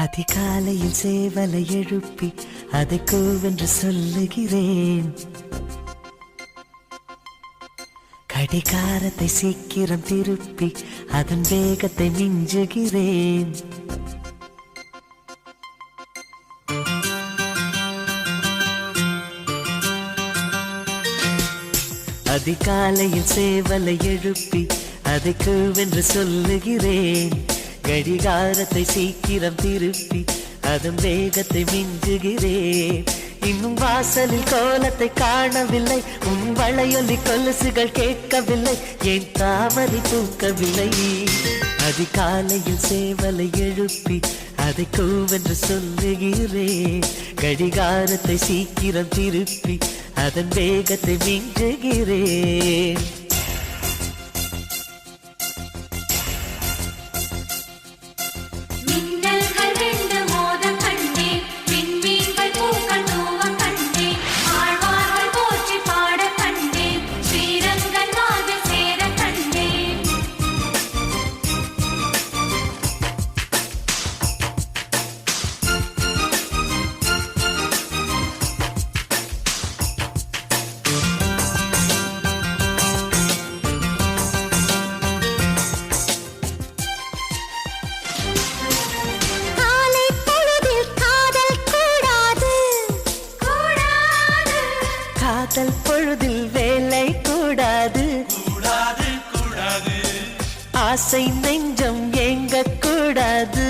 அதிகாலையில் சேவலை எழுப்பி அதை கூவென்று சொல்லுகிறேன். கடிகாரத்தை சீக்கிரம் திருப்பி அதன் வேகத்தை மிஞ்சுகிறேன். அதிகாலையில் சேவலை எழுப்பி அதை கூவென்று சொல்லுகிறேன். கடிகாரத்தை சீக்கிரம் திருப்பி அதன் வேகத்தை மிஞ்சுகிறேன். இன்னும் வாசலில் கோலத்தை காணவில்லை, உன் வளையொலி கொலுசுகள் கேட்கவில்லை, ஏன் தாமரை பூக்கவில்லை. அதிகாலையில் சேவலை எழுப்பி அதை கூவென்று சொல்லுகிறேன். கடிகாரத்தை சீக்கிரம் திருப்பி அதன் வேகத்தை மிஞ்சுகிறேன். காதல் பொழுதில் வேலை கூடாது, ஆசை நெஞ்சம் ஏங்க கூடாது,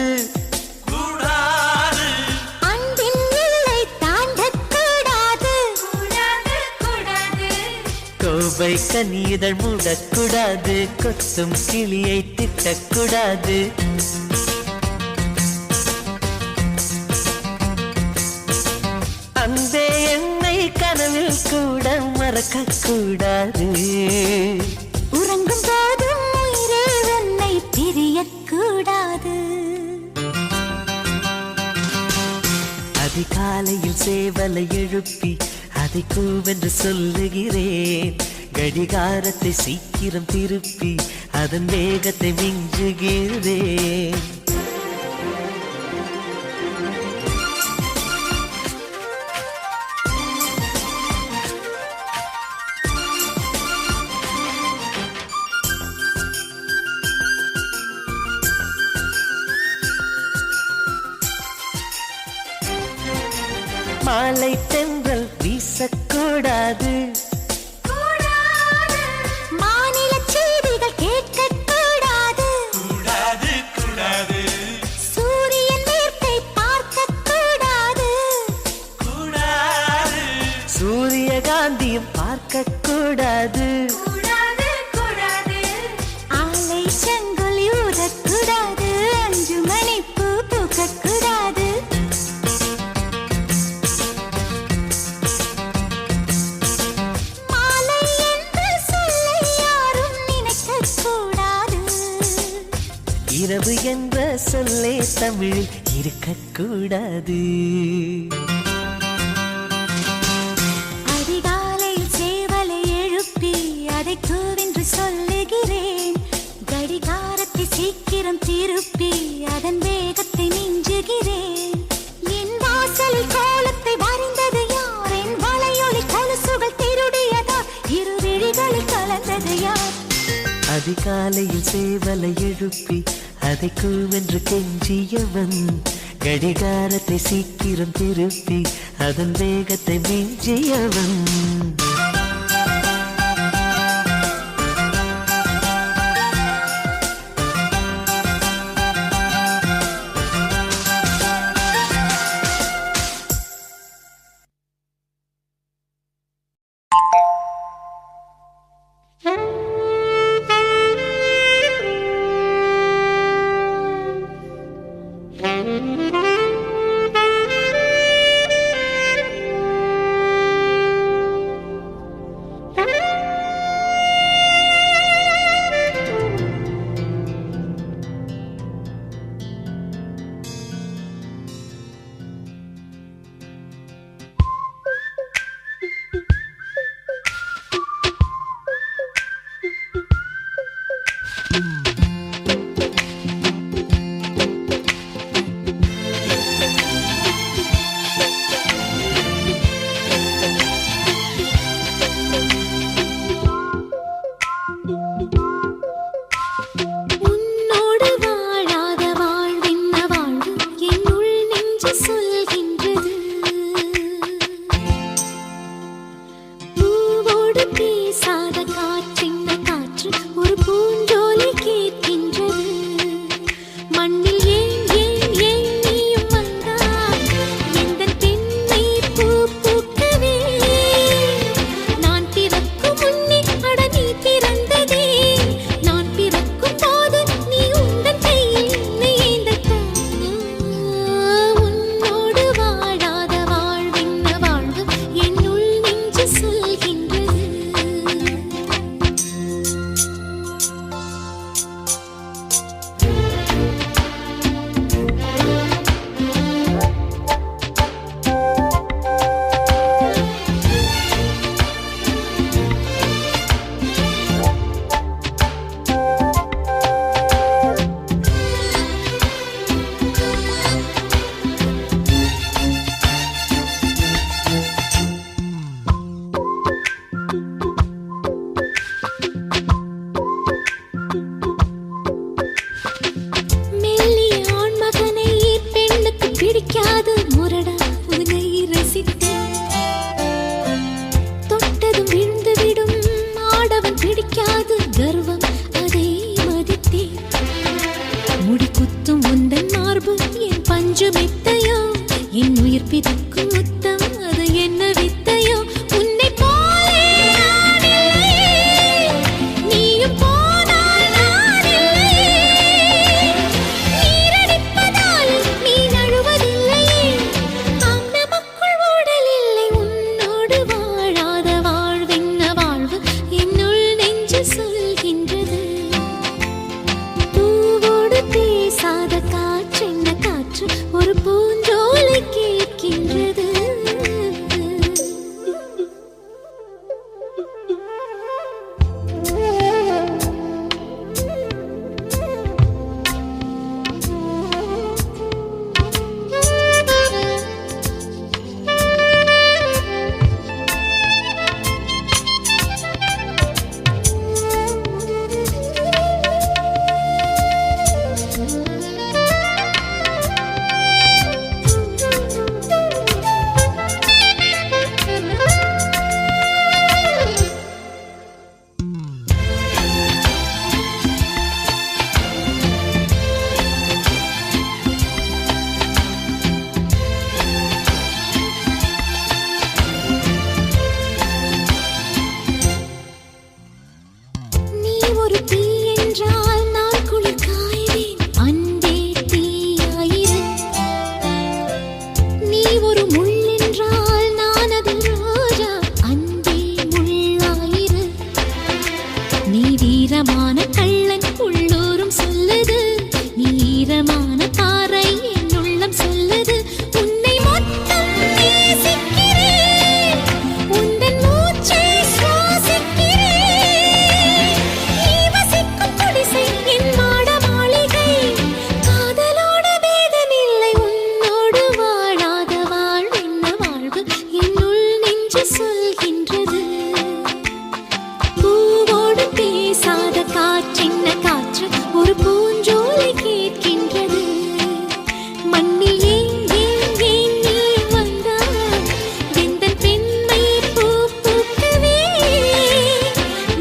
அன்பின் எல்லை தாண்டக் கூடாது, கோவை கனிதழ் மூடக்கூடாது, கொத்தும் கிளியை திட்டக்கூடாது. அன்பே என்னை கனவில் கூட மறக்க கூடாது, உறங்கும் போதும் உயிரே உன்னை பிரியக்கூடாது. அதிகாலையில் சேவலை எழுப்பி அதை கூவென்று சொல்லுகிறேன். கடிகாரத்தை சீக்கிரம் திருப்பி அதன் வேகத்தை மிஞ்சுகிறேன். மாலை தென்றல் வீசக்கூடாது, மாநில செய்திகள் கேட்கக்கூடாது, சூரியன் மேற்கை பார்க்கக்கூடாது, சூரியகாந்தியும் பார்க்கக்கூடாது, ஆலை செங்கொலி ஊதக்கூடாது, 5 மணி பூ பூக்கக்கூடாது. இரவு என்ற சொல்லே தமிழில் இருக்கக்கூடாது. அதிகாலையில் சேவலை எழுப்பி அதை கூவென்று சொல்லுகிறேன். கடிகாரத்தை சீக்கிரம் திருப்பி அதன் வேகத்தை மிஞ்சுகிறேன். என் வாசலில் கோலத்தை வரைந்தது யார்? என் வளையொலி கொலுசுகள் திருடியதா? இரு விழிகளில் கலந்தது யார்? அதிகாலையில் சேவலை எழுப்பி அதை கூவென்று கெஞ்சியவன். கடிகாரத்தை சீக்கிரம் திருப்பி அதன் வேகத்தை மிஞ்சியவன். நின்றால் நான் குளிர் காய்வேன். அன்பே தீயாயிரு. நீ ஒரு முள் என்றால் நான் அதில் ரோஜா. அன்பே முள்ளாயிரு. நீ வீரமான கள்ளன் உள்ளூரும் சொல்லுது. நீ ஈரமான பாறை என் உள்ளம் சொல்லுது. உன்னை மொத்தம் நேசிக்கிறேன். உந்தன் மூச்சை சுவாசிக்கிறேன். நீ வசிக்கும் குடிசை என் மாட மாளிகை. காதலோடு பேதமில்லை. உன்னோடு வாழாத வாழ்வென்ன வாழ்வு என்னுள் நெஞ்சு சொல்கின்றது. பூவோடு பேசாத காற்றென்ன காற்று ஒரு பூஞ்சோலை கேட்கின்றது. மண்ணில் ஏன் ஏன் ஏன் நீ வந்தாய்? எந்தன் பெண்மை பூ பூக்கவே.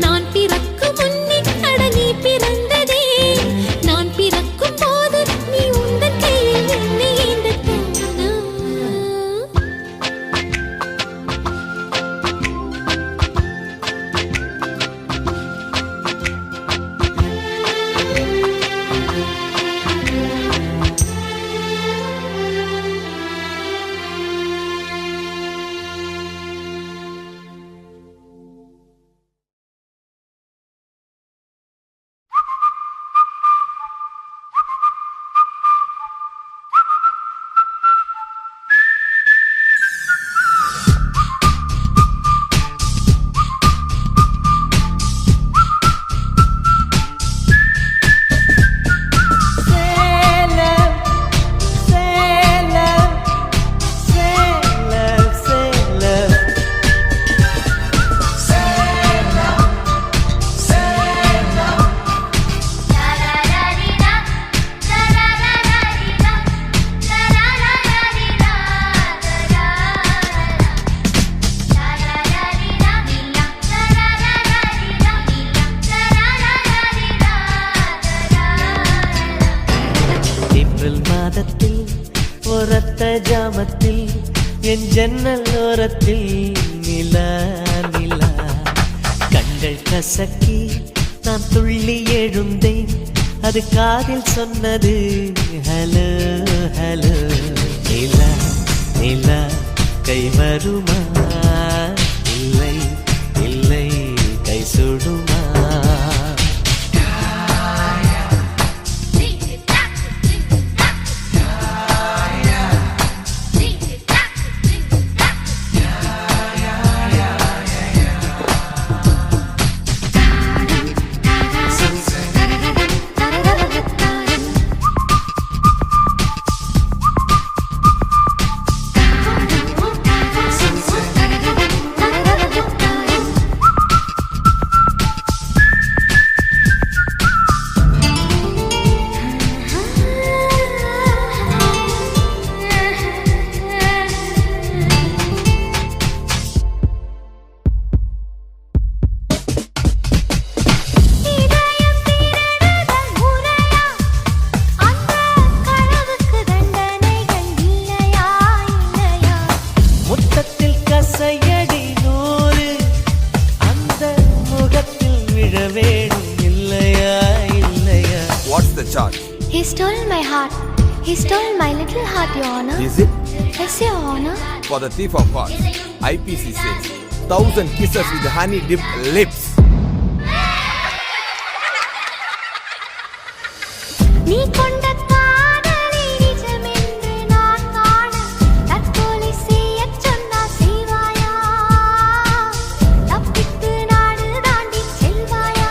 நான் பிறக்கும் முன்னே அட நீ பிறந்ததே. நான் பிறக்கும் போது நீ உந்தன் கையில் என்னை ஏந்தத்தானா? ஏப்ரல் மாதத்தில் ஒரத்த ஜாமத்தில் என் ஜன்னல் ஓரத்தில் நிலா நிலா கண்கள் கசக்கி நான் துள்ளி எழுந்தேன். அது காதில் சொன்னது ஹலோ ஹலோ. நிலா நிலா கை வருமா? இல்லை இல்லை கை சுடுமா? He stole my heart. He stole my little heart, Your Honor. Is it? Yes, Your Honor. For the thief of hearts, IPC says 1,000 kisses with honey-dipped lips. நீ கொண்ட காதலை நிஜமென்று நான் காண தற்கொலை செய்யச் சொன்னால் செய்வாயா? தப்பித்து நாடு தாண்டி செல்வாயா?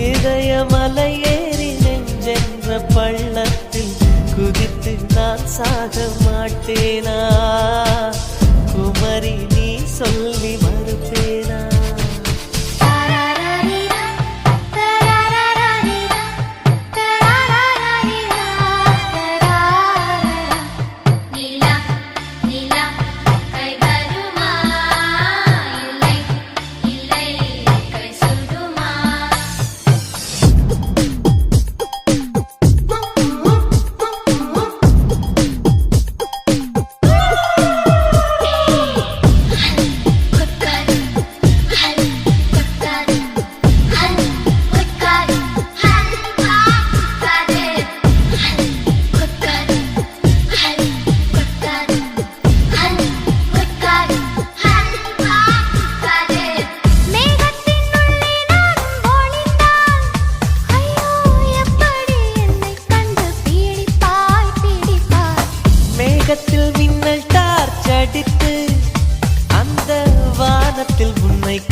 இதயமலை ஏறி நெஞ்சென்ற பள்ளத்தில் குதித்து நான் சாக மாட்டேனா? குமரி நீ சொல்லி மறுப்பேனா? தரரரிரா, தரரரரிரா, தரரரரிரா.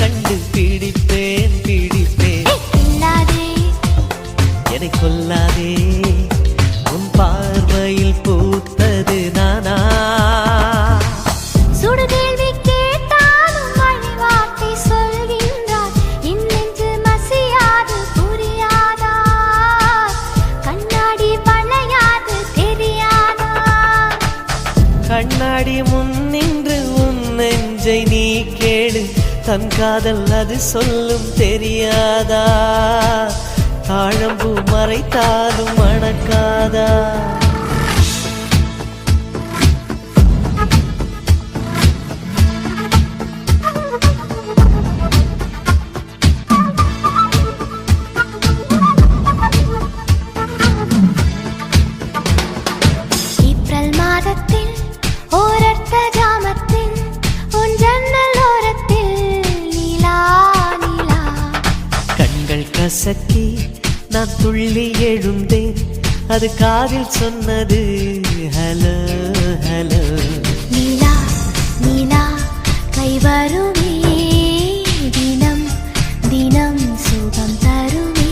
கண்டு பிடிப்பேன் பிடிப்பேன். என்னை கொல்லாதே, உன் பார்வையில் பூத்தது நானா? சுடு கேள்வி கேட்டாலும் வழிவார்த்தை சொல்கின்றார். இன்னென்று மசியாது புரியாதா? கண்ணாடி வளையாது தெரியாதா? கண்ணாடி முன் நின்று உன் நெஞ்சை நீ கேளு, தன் காதல் அது சொல்லும் தெரியாதா? தாழம்பூ மறைத்தாலும் மணக்காதா? ஏப்ரல் மாதத்தில் ஓரத்த ஜாமத்தில் உன் ஜன்னல் ஓரத்தில் நீலா நீலா. கண்கள் கசக்கி நான் துள்ளி எழுந்தேன், அது காதில் சொன்னது ஹலோ ஹலோ. நீலா நீலா கை வருமே, தினம் தினம் சுகம் தருமே.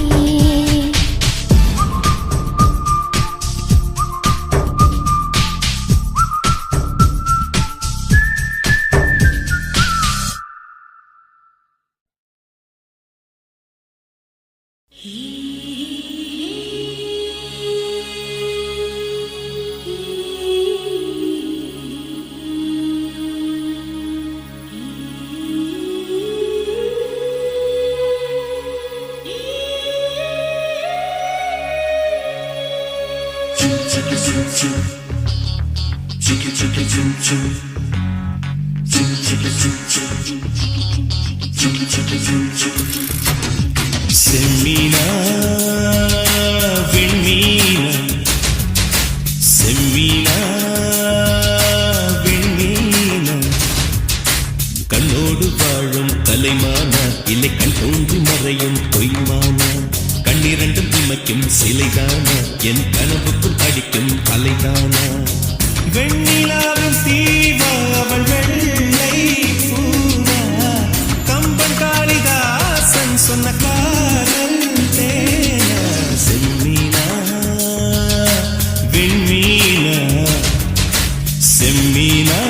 செம்மீனா வெண்மீனா, செம்மீனா வெண்மீனா, கண்ணோடு வாழும் தலைமானா, இல்லை கண் தோன்றி மறையும் பொய்மானா, கண்ணிரண்டும் இமைக்கும் சிலைதானா, என் கனவுக்குள் அடிக்கும் அலைதானா? வெண்ணிலாவின் தீவா அவள் வெள்ளை பூவா, கம்பன் காளிதாசன் சொன்ன காதல் தேனா? செம்மீனா வெண்மீனா, செம்மீனா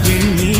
வெண்மீனா.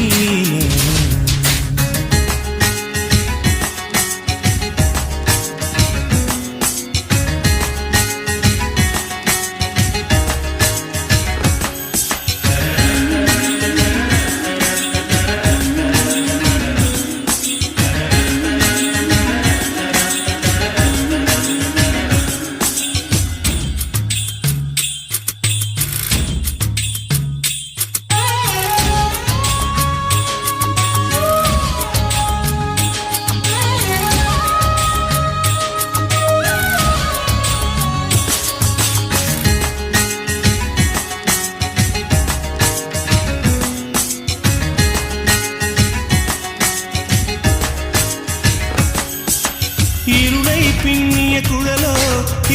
இருளை பின்னிய குழலோ,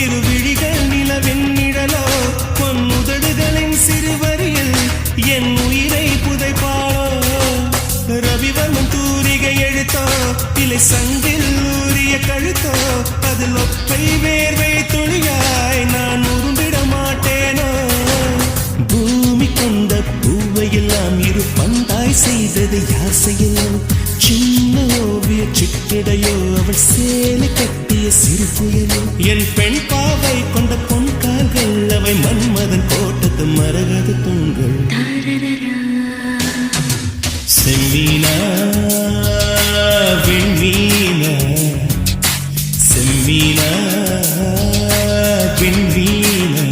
இருவிழிகள் நிலவெண்ணிடலோ, பொன்னுதடுகளின் சிறுவரியில் என் உயிரை புதைப்பாளோ? ரவிவர்மன் தூரிகை எழுத்தோ, இலை சங்கில் ஊறிய கழுத்தோ, அதில் ஒப்பை வேர்வை துளியாய் நான் உருண்டிட மாட்டேனோ? பூமி கொண்ட பூவையெல்லாம் இரு பந்தாய் செய்தது யார் செய்யலாம்? சின்ன ஓவிய சிட்டிடையோ, அவள் சேலை கட்டிய சிறு புயலோ, என் பெண் பாவை கொண்ட பொன் கால்கள், அவை மன்மதன் கோட்டத்து மரகத தூண்கள். செம்மீனா வெண்மீனா, செம்மீனா வெண்மீனா.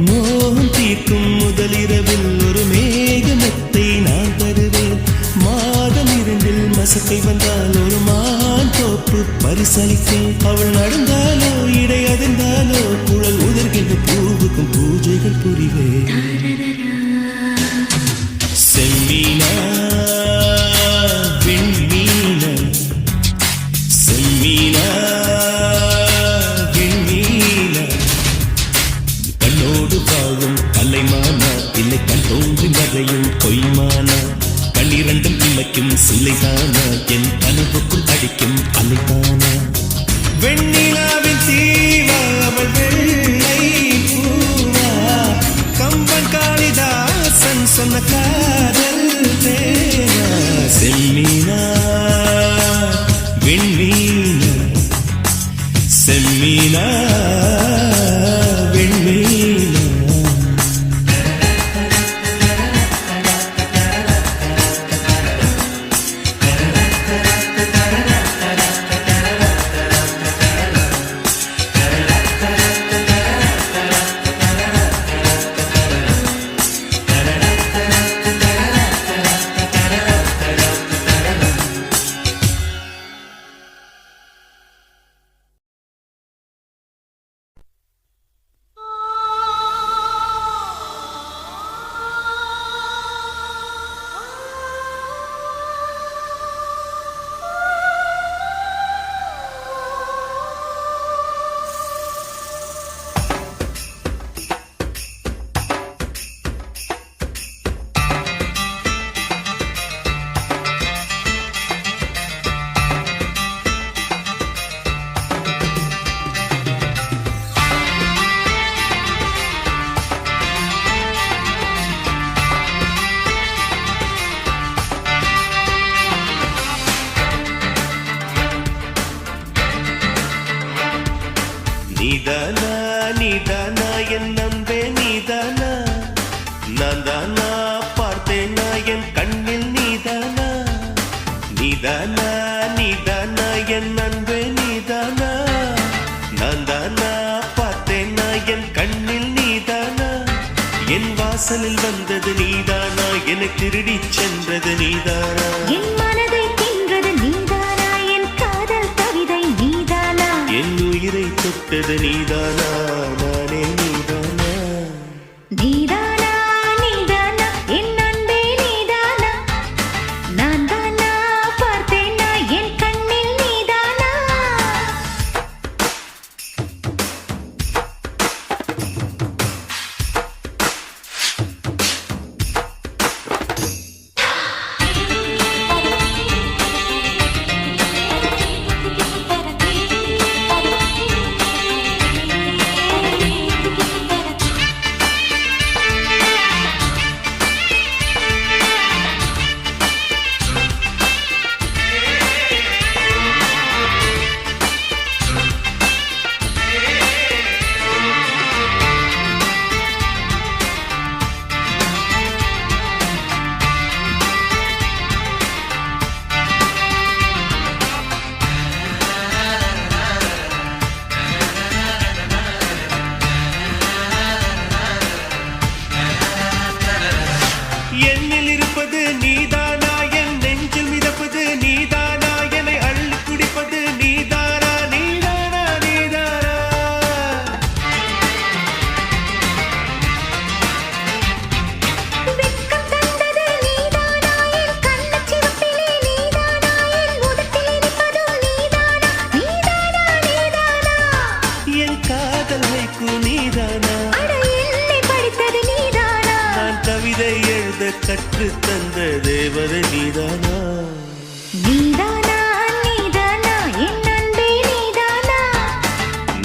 மோகம் தீர்க்கும் முதலிரவில் ஒரு மேகமெத்தை நான் தருவேன். மாதம் இரண்டில் மசக்கை வந்தால் ஒரு மான் தோப்பு பரிசளித்தேன். அவள் நடந்தாலோ இடை அதிர்ந்தாலோ குழல் உதர்கின்ற பூவுக்கும் பூஜைகள் புரிவேன். செம்மீனா வெண்மீனா செம்மீனா வெண்மீனா கண்ணோடு வாழும் கலைமானா இல்லை கண் தோன்றி மறையும் பொய்மானா கண்ணிரண்டும் இமைக்கும் சிலைதானா என் கனவுக்குள் அடிக்கும் அலைதானா வெண்ணிலாவின் தீவா அவள் வெள்ளை பூவா கம்பன் காளிதாசன் சொன்ன காதல் தேனா செம்மீனா வெண்மீனா செம்மீனா வெண்மீனா நீதானா நீதானா என் நம்பே நீதானா நான் தானா பார்த்தேனா என் கண்ணில் நீதானா நீதானா நீதானா என் நம்பே நீதானா நான் தானா பார்த்தேனா என் கண்ணில் நீதானா என் வாசலில் வந்தது நீதானா என்னை திருடி சென்றது நீதானா என் மனதை தின்றது நீதானா என் காதல் கவிதை நீதானா என் உயிரை தொட்டது நீதானா நானே நீதானா நீதானா நீதானா என் அன்பே நீதானா நான் தானா பார்த்தேனா என் கண்ணில் நீதானா என்னில் இருப்பது நீதானா என் நெஞ்சில் மிதப்பது நீதானா என்னை அள்ளி குடிப்பது நீதானா நீதானா நீதானா வெட்கம் தந்தது நீதானா என் கண்ணச் சிவப்பிலே நீதானா என் உதட்டில் இருப்பதும் நீதானா நீதானா நீதானா என் காதல் வைக்கு நீதானா அட என்னை படித்தது நீதானா நான் கவிதை எழுத கற்று தந்த தேவதை நீதானா நீதானா நீதானா என் அன்பே நீதானா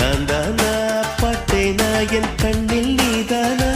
நான் தானா பார்த்தேனா என் கண்ணில் நீதானா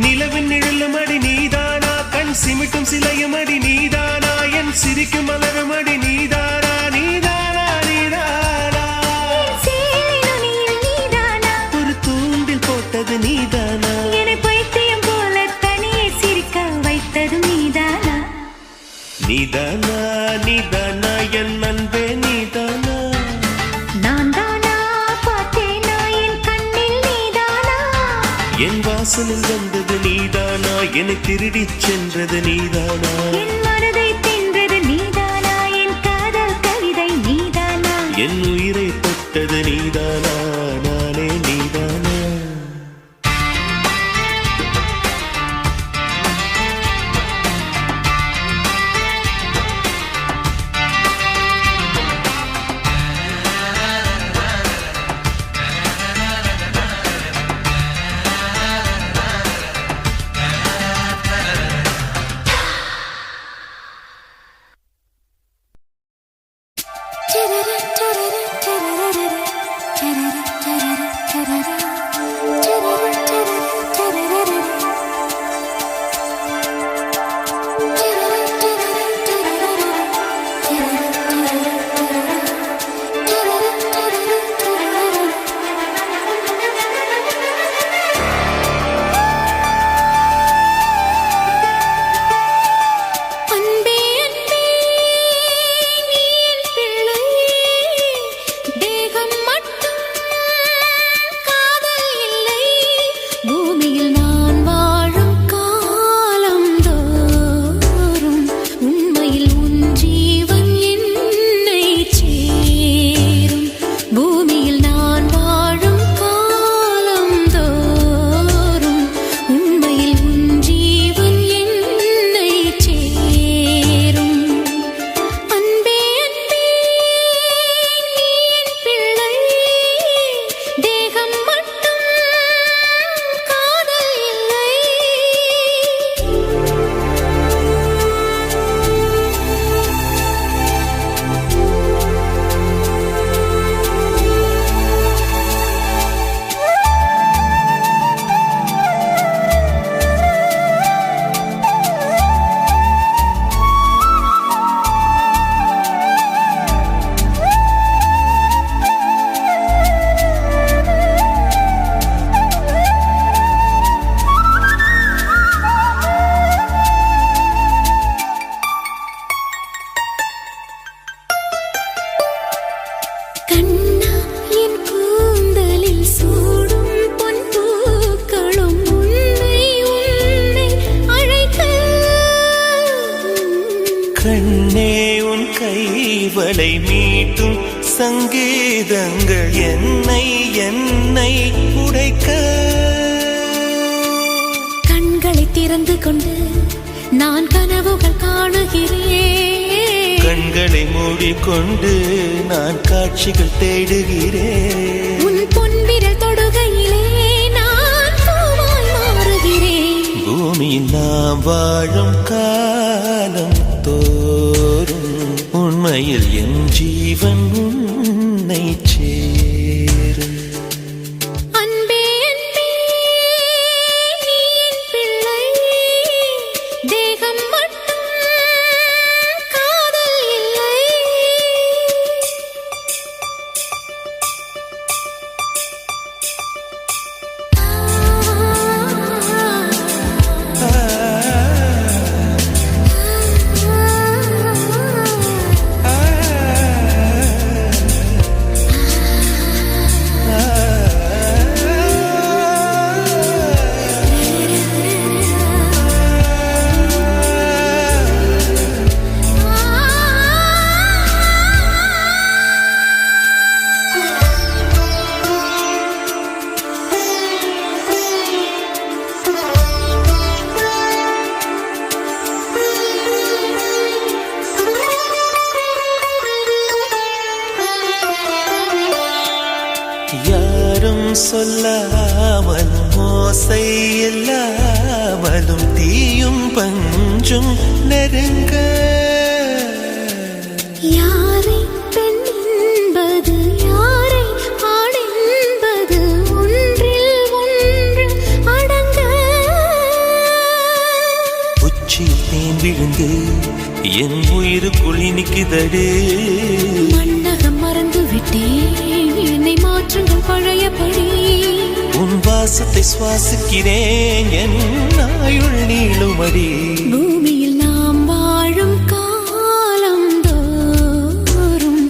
நிலவின் நிழலும் அடி நீதானா கண் சிமிட்டும் சிலையும் அடி நீதானா என் சிரிக்கும் மலரும் அடி நீதானா நீதானா நீதானா சேலையில் நீதானா ஒரு தூண்டில் போட்டது நீதானா என்னை பைத்தியம் போல தனியே சிரிக்க வைத்தது நீதானா நீதானா நீதானா என் அன்பே நீதானா நான் தானா பார்த்தேனா என் கண்ணில் நீதானா என் வாசலில் வந்தது நீதானா என்னை திருடிச் சென்றது நீதானா என் மனதை தின்றது நீதானா என் காதல் கவிதை நீதானா என் உயிரை தொட்டது நீதானா நானே நீதானா அன்பே அன்பே நீ என் பிள்ளை தேகம் மட்டும் காதல் இல்லை பூமியில் நான் வாழும் காலம் தோறும் உண்மையில் உன் ஜீவன் என்னை சேரும் பூமியில் நான் வாழும் காலம் தோறும் உண்மையில் உன் ஜீவன் என்னை சேரும் அன்பே அன்பே நீ என் பிள்ளை தேகம் மட்டும் காதல் இல்லை கண்ணா என் கூந்தலில் சூடும் பொன் பூக்களும் உன்னை உன்னை அழைக்க கண்ணே உன் கைவளை மீட்டும் சங்கீதங்கள் என்னை என்னை உடைக்க கண்களை திறந்து கொண்டு நான் கனவுகள் காணுகிறேன் கண்களை மூடிக்கொண்டு நான் காட்சிகள் தேடுகிறேன் உன் பொன்விரல் தொடுகையிலே நான் பூவாய் மாறுகிறேன் பூமியில் நாம் வாழும் காலம் தோறும் உண்மையில் என் ஜீவன் உன்னை சேரும் அன்பே அன்பே நீ என் பிள்ளை தேகம் மட்டும் காதல் இல்லை யாரும் சொல்லாமல் மோசை இல்லாமலும் தீயும் பஞ்சும் நெருங்க யாரை பெண் என்பது யாரை ஆண் என்பது ஒன்றில் ஒன்று அடங்க விழுந்து என் உயிருக்குள் இனிக்குதடு. மன்னகம் மறந்து விட்டேன், என்னை மாற்றுங்கள் பழையபடி. உன் வாசத்தை சுவாசிக்கிறேன், என் ஆயுள் நீளுமடி. பூமியில் நாம் வாழும் காலம் தோறும்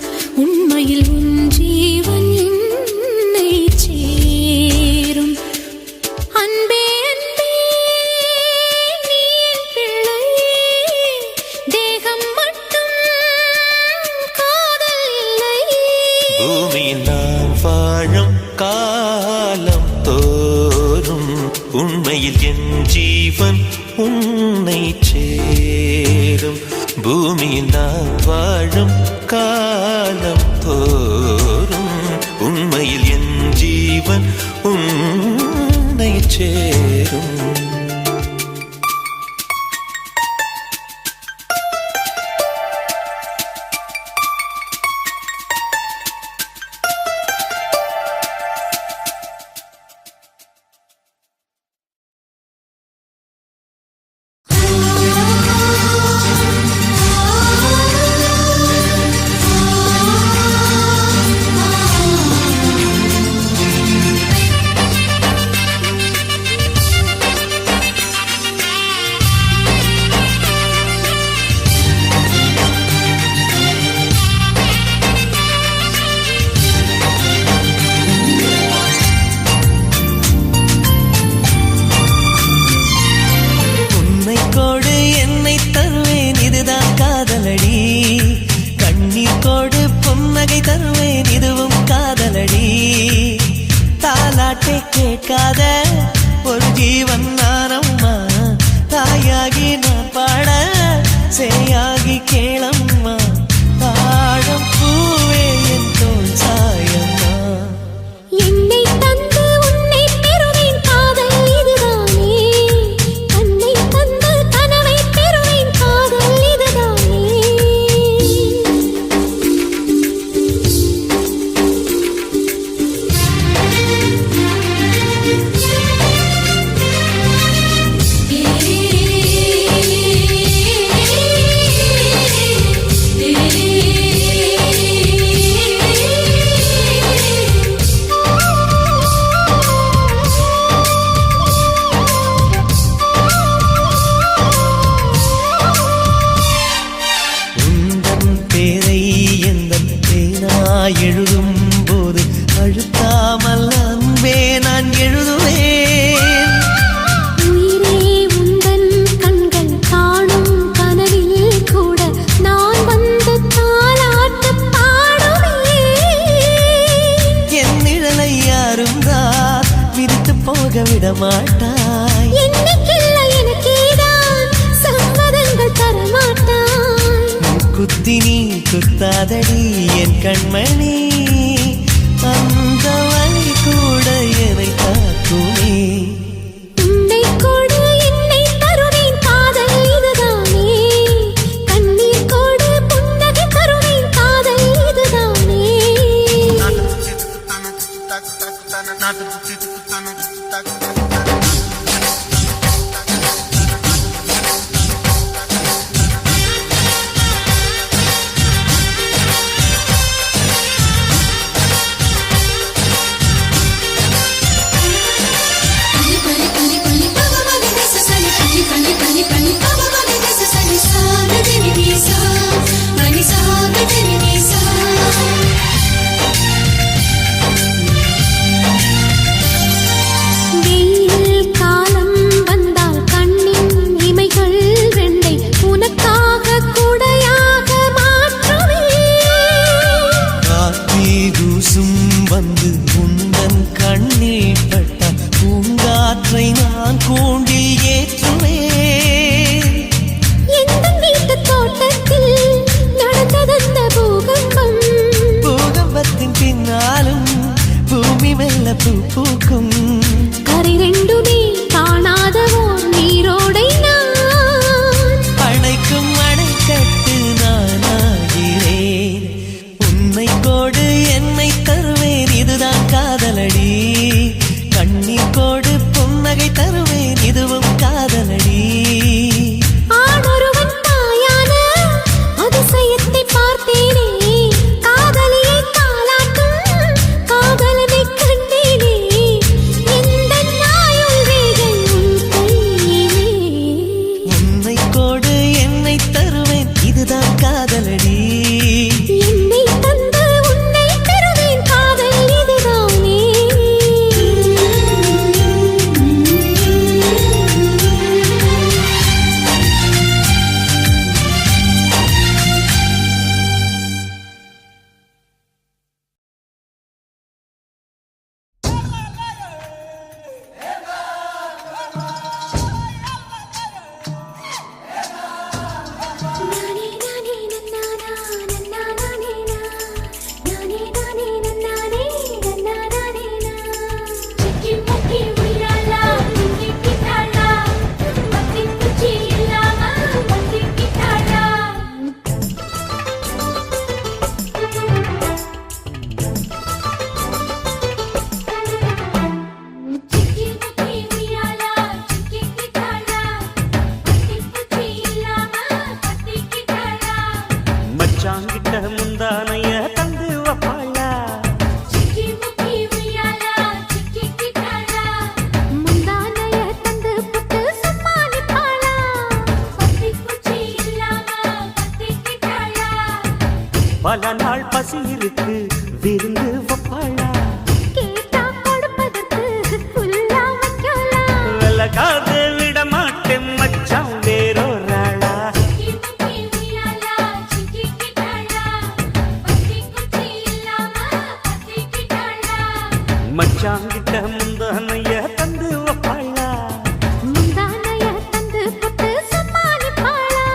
உண்மையில் உன் ஜீவன் என்னை சேரும். அன்பே அன்பே நீ என் பிள்ளை, தேகம் மட்டும் காதல் இல்லை. பூமியில் நாம் வாழும் காலம் தோறும் உண்மையில் என் ஜீவன் உன்னை சேரும். பூமியில் நாம் வாழும் காலம் தோறும் உண்மையில் என் ஜீவன் உன்னை சேரும். கேட்காத ஒரு ஜீவன் நானம்மா, தாயாகி நான் பாட சேயாகி கேளம்மா, தாழம் பூவே என் தோல் சாயம்மா. என்னை தந்து உன்னை பெறுவேன் காதல் இதுதானே, கண்ணை தந்து கனவை பெறுவேன் காதல் இதுதானே. எழுதும் போது அழுத்தாமல் அன்பே நான் எழுதுவேன். உயிரே உந்தன் கண்கள் காணும் கனவில் கூட நான் வந்து தாலாட்டு பாடுவேன். என் நிழலை யாரும் தான் விரித்து போக விட மாட்டாய். என்னைக்கில்லை எனக்கேதான் சம்மதங்கள் தரமாட்டாய். குத்தி நீ குத்தாதடி என் கண்மணி, அந்த வழி கூட என்னை தாக்குமே. உன்னை கொடு என்னை தருவேன் காதல் இதுதானே, கண்ணீர் கொடு புன்னகை தருவேன் காதல் இதுதானே. பல நாள் பசி இருக்கு விருந்து வப்பாளா கேட்டா கொடுப்பதற்கு புல்லா வைக்கலாம் விலகாது விட மாட்டேன் மச்சான் வேறொராளா மச்சாங்கிட்ட முந்தானைய தந்து வப்பாளா முந்தானைய தந்து புட்டு சமாளிப்பாளா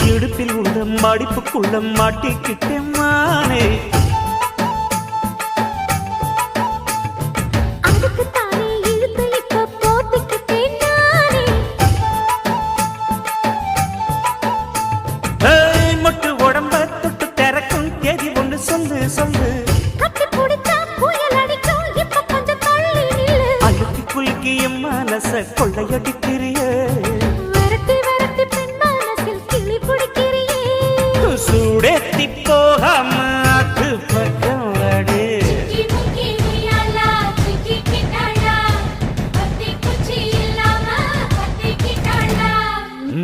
இடுப்பில் உள்ள மடிப்புக்குள்ள மாட்டிக்கிட்டேன் மானே அதுக்கு தானே இழுத்து இப்ப போத்திக்கிட்டேன் நானே ஏய், மொட்டு உடம்ப தொட்டு திறக்கும் தேதி ஒண்ணு சொல்லு சொல்லு கட்டி பிடிச்சா புயல் அடிக்கும் இப்ப கொஞ்சம் தள்ளி நில்லு அழுத்தி குலுக்கி என் மனச கொள்ளையடிக்கிறிய விரட்டி விரட்டி பெண் மனசில் கிளி பிடிக்கிறியே சூடேத்தி போகாம ஆக்கு பக்கம் வாடு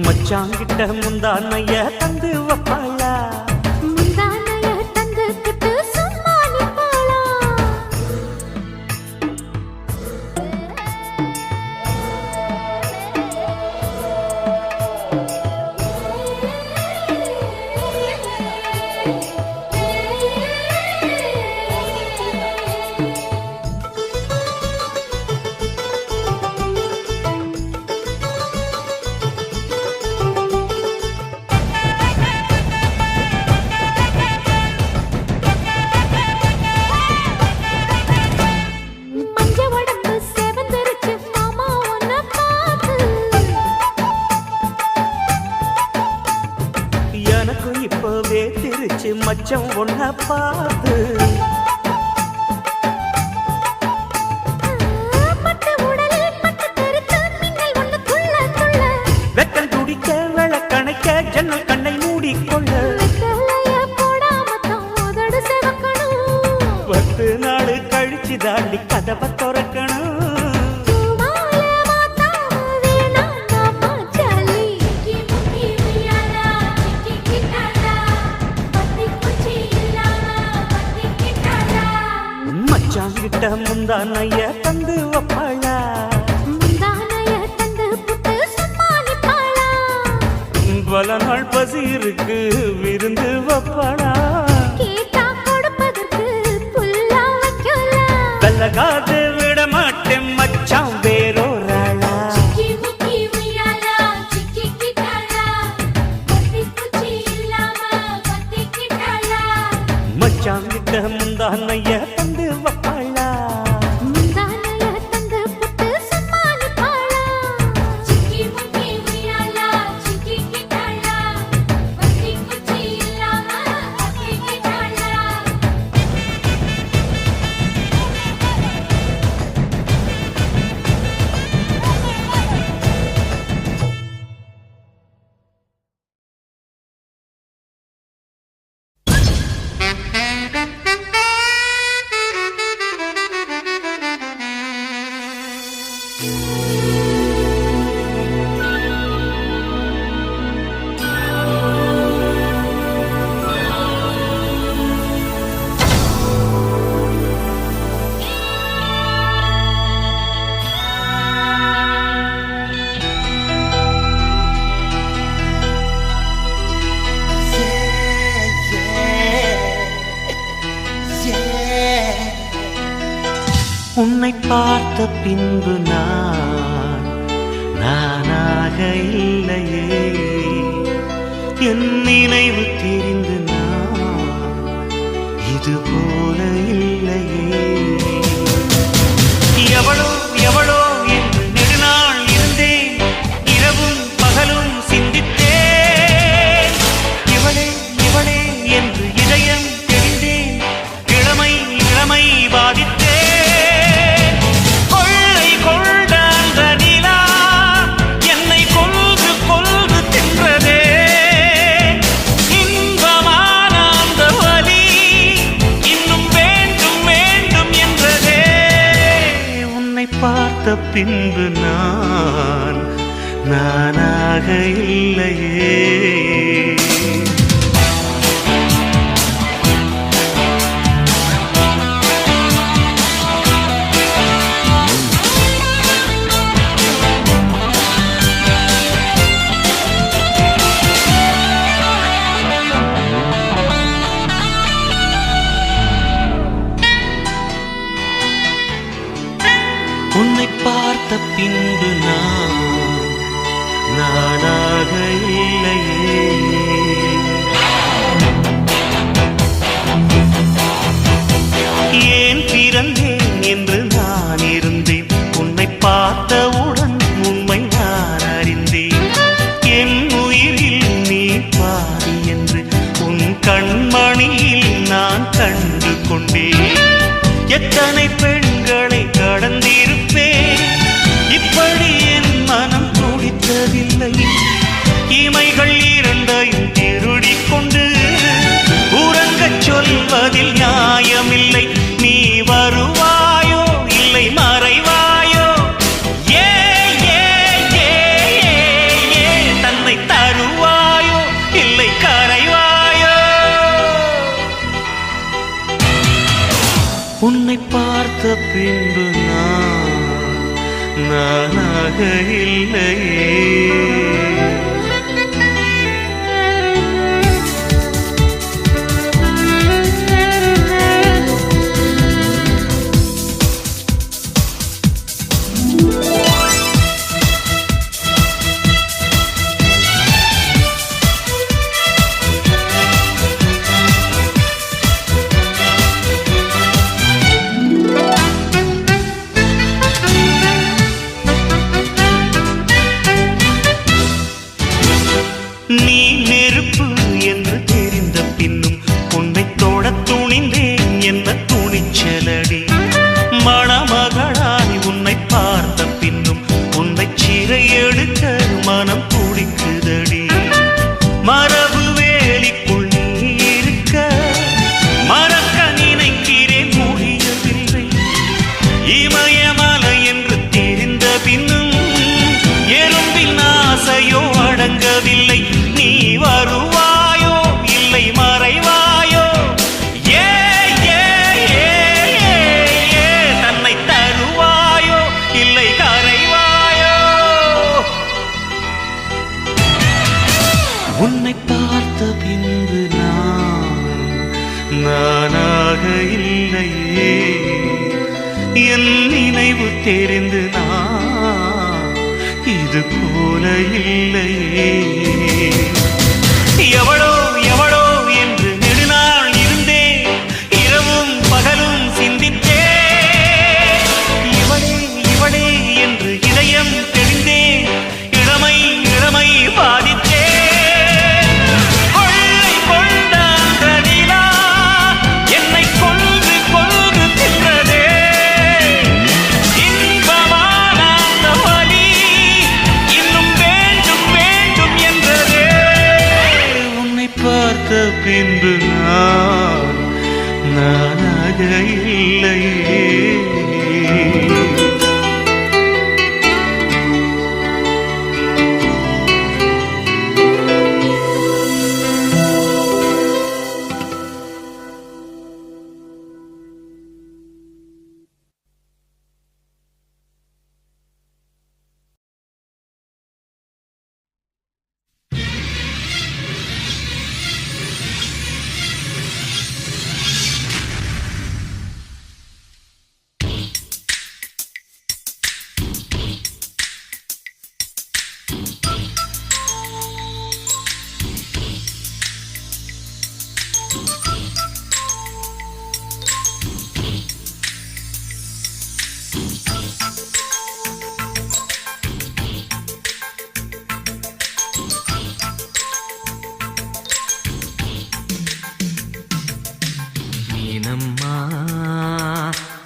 மச்சாங்கிட்ட முந்தானைய தந்து வப்பாளா முந்தானைய தந்து புட்டு சமாளிப்பாளா மஞ்ச உடம்பு செவந்திருச்சு மாமா உன்னை பார்த்து எனக்கு இப்பவே திருச்சு மச்சம் ஒன்ன பார்த்து பட்டு உடலில் பட்டு கருத்து மின்னல் ஒன்று துள்ள துள்ள வெக்கம் துடிக்க விளக்கணைக்க ஜன்னல் கண்ணை மூடிக்கொள்ள வெத்தலைய போடாம தான் உதடு சிவக்கணும் 10 நாள் கழிச்சு தாண்டி கதவை திறக்கணும் பூமால மாத்தாம வேணாம் மாமா சாலி மச்சாங்கிட்ட முந்தானைய தந்து வப்பாளா முந்தானைய தந்து புட்டு சமாளிப்பாளா பல நாள் பசி இருக்கு விருந்து வப்பாளா கேட்டா கொடுப்பதற்கு புல்லா வைக்கலாம் விலகாது விட மாட்டேன் மச்சான் வேறொராளா மச்சாங்கிட்ட முந்தானைய தந்து வப்பாளா முந்தானைய தந்து புட்டு சமாளிப்பாளா உன்னை பார்த்த பின்பு நானாக இல்லையே என் நினைவு தெரிந்து இது போல இல்லையே எவளோ எவளோ என்று நெடுநாள் இருந்தேன் இரவும் பகலும் சிந்தித்தேன் இவளே இவளே என்று இதயம் தெரிந்தேன் பின்பு நானாக இல்லையே. உன்னை பார்த்த பின்பு நானாக இல்லையே. ஏன் பிறந்தேன் என்று நான் இருந்தேன், உன்னை பார்த்தவுடன் உண்மை நான் அறிந்தேன். என் உயிரில் நீ பாதி என்று உன் கண்மணியில் நான் கண்டு கொண்டேன். எத்தனை பெண்களை கடந்திருப்பேன், இப்படி என் மனம் துடித்ததில்லை. இமைகள் இரண்டையும் திருடிக் கொண்டு உறங்கச் சொல்வதில் நியாயமில்லை. நீ வருவாயோ இல்லை மறைவாயோ, ஏ ஏ ஏ ஏ தன்னை தருவாயோ இல்லை கரைவாயோ. உன்னை பார்த்த பின்பு நானாக இல்லையே. நீ நெருப்பு என்று தெரிந்த பின்னும் உன்னை தொட துணிந்தேன் என்ன துணிச்சலடி. மணமகளாய் உன்னை பார்த்த பின்னும் உன்னை சிறை எடுக்க மனம் துடிக்குதடி. மரபு வேலிக்குள் நீ இருக்க மறக்க நினைக்கிறேன், முடியவில்லை. இமயமலை என்று தெரிந்த பின்னும் எறும்பின் ஆசையோ அடங்கவில்லை. நீ வருவாயோ இல்லை மறைவாயோ, ஏ ஏ ஏ ஏ தன்னை தருவாயோ இல்லை கரைவாயோ. உன்னை பார்த்த பின்பு நானாக இல்லையே. என் நினைவு தெரிந்து இது போல இல்லையே. எவளோ எவளோ என்று நெடுநாள் இருந்தேன், இரவும் பகலும் சிந்தித்தேன். இவளே இவளே என்று இதயம் தெரிந்தேன், இளமை இளமை பாதித்தேன். கொள்ளை கொண்ட அந்த நிலா என்னை கொன்று கொன்று தின்றதே. இன்பமான அந்த வலி இன்னும் வேண்டும் வேண்டும் என்றதே. உன்னை பார்த்த பின்பு நானாக இல்லையே.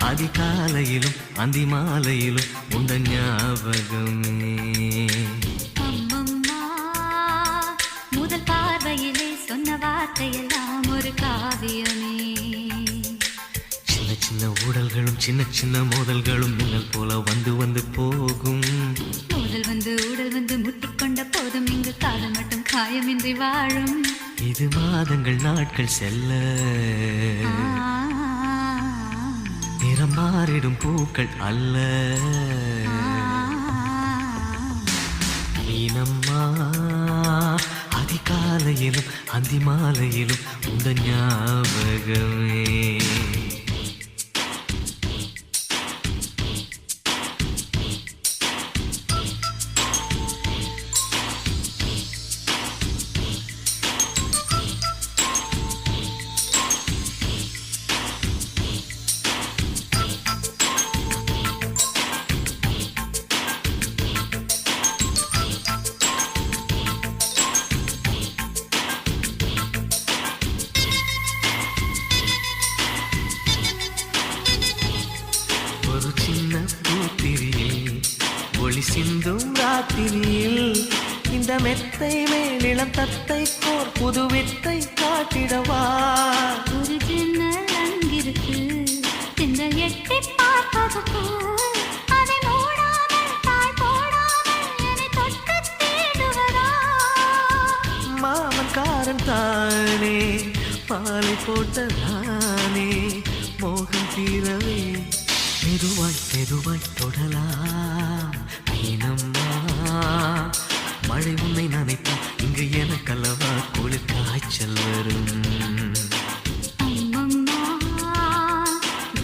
அதிகாலையிலும் அந்தி மாலையிலும் உந்த ஞாபகமே. அம்மம்மா, முதல் பார்வையிலே சொன்ன வார்த்தையெல்லாம் ஒரு காவியமே. சின்ன சின்ன ஊடல்களும் சின்ன சின்ன மோதல்களும் மின்னல் போல வந்து வந்து போகும். மோதல் வந்து ஊடல் வந்து முட்டிக்கொண்ட போதும் இங்கு காதல் மட்டும் காயமின்றி வாழும். இது மாதங்கள் நாட்கள் செல்ல நிறம் மாறிடும் பூக்கள் அல்ல. மீனம்மா அதிகாலையிலும் அந்தி மாலையிலும் உந்த ஞாபகமே. ஒரு சின்ன பூத்திரியில் ஒளி சிந்தும் ராத்திரியில் இந்த மெத்தை மேலிளம் தத்தை கோர் புது வித்தை காட்டிடவா. ஒரு ஜன்னல் அங்கிருக்கு திங்கள் எட்டி பார்ப்பதற்கு அதை மூடாமல் தாய் போடாமல் என்னை தொட்டு தேடுவதா. மாமன்காரன் தானே பாலை போட்ட நானே மோகம் தீரவே மெதுவாய் மெதுவாய் தொடலாம். மீனம்மா மழை உன்னை நினைத்தால் இங்கு எனக்கல்லவா குளிர் காய்ச்சல் வரும். அம்மம்மா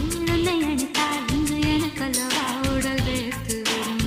உன்னை அணைத்தால் இங்கு எனக்கல்லவா உடல் வேர்த்து வரும்.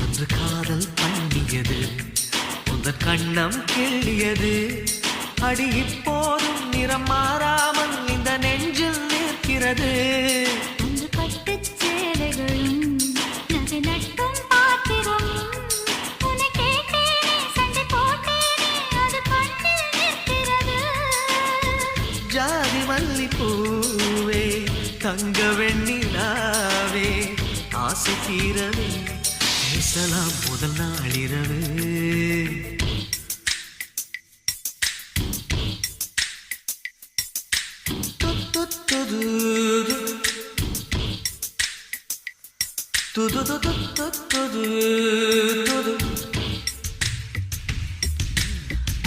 அன்று காதல் பண்ணியது உந்தன் கண்ணம் கிள்ளியது. அடி இப்போதும் நிறம் மாறாமல் இந்த நெஞ்சில் நிற்கிறது. அன்று பட்டுச் சேலைகளும் நகை நட்டும் பாத்திரம் உன்னை கேட்டேனே சண்டை போட்டேனே அது கண்ணில் நிற்கிறது. ஜாதி மல்லிப்பூவே தங்க வெண்ணிலாவே ஆசை தீரவே பேசலாம் முதல் நாளிரவு.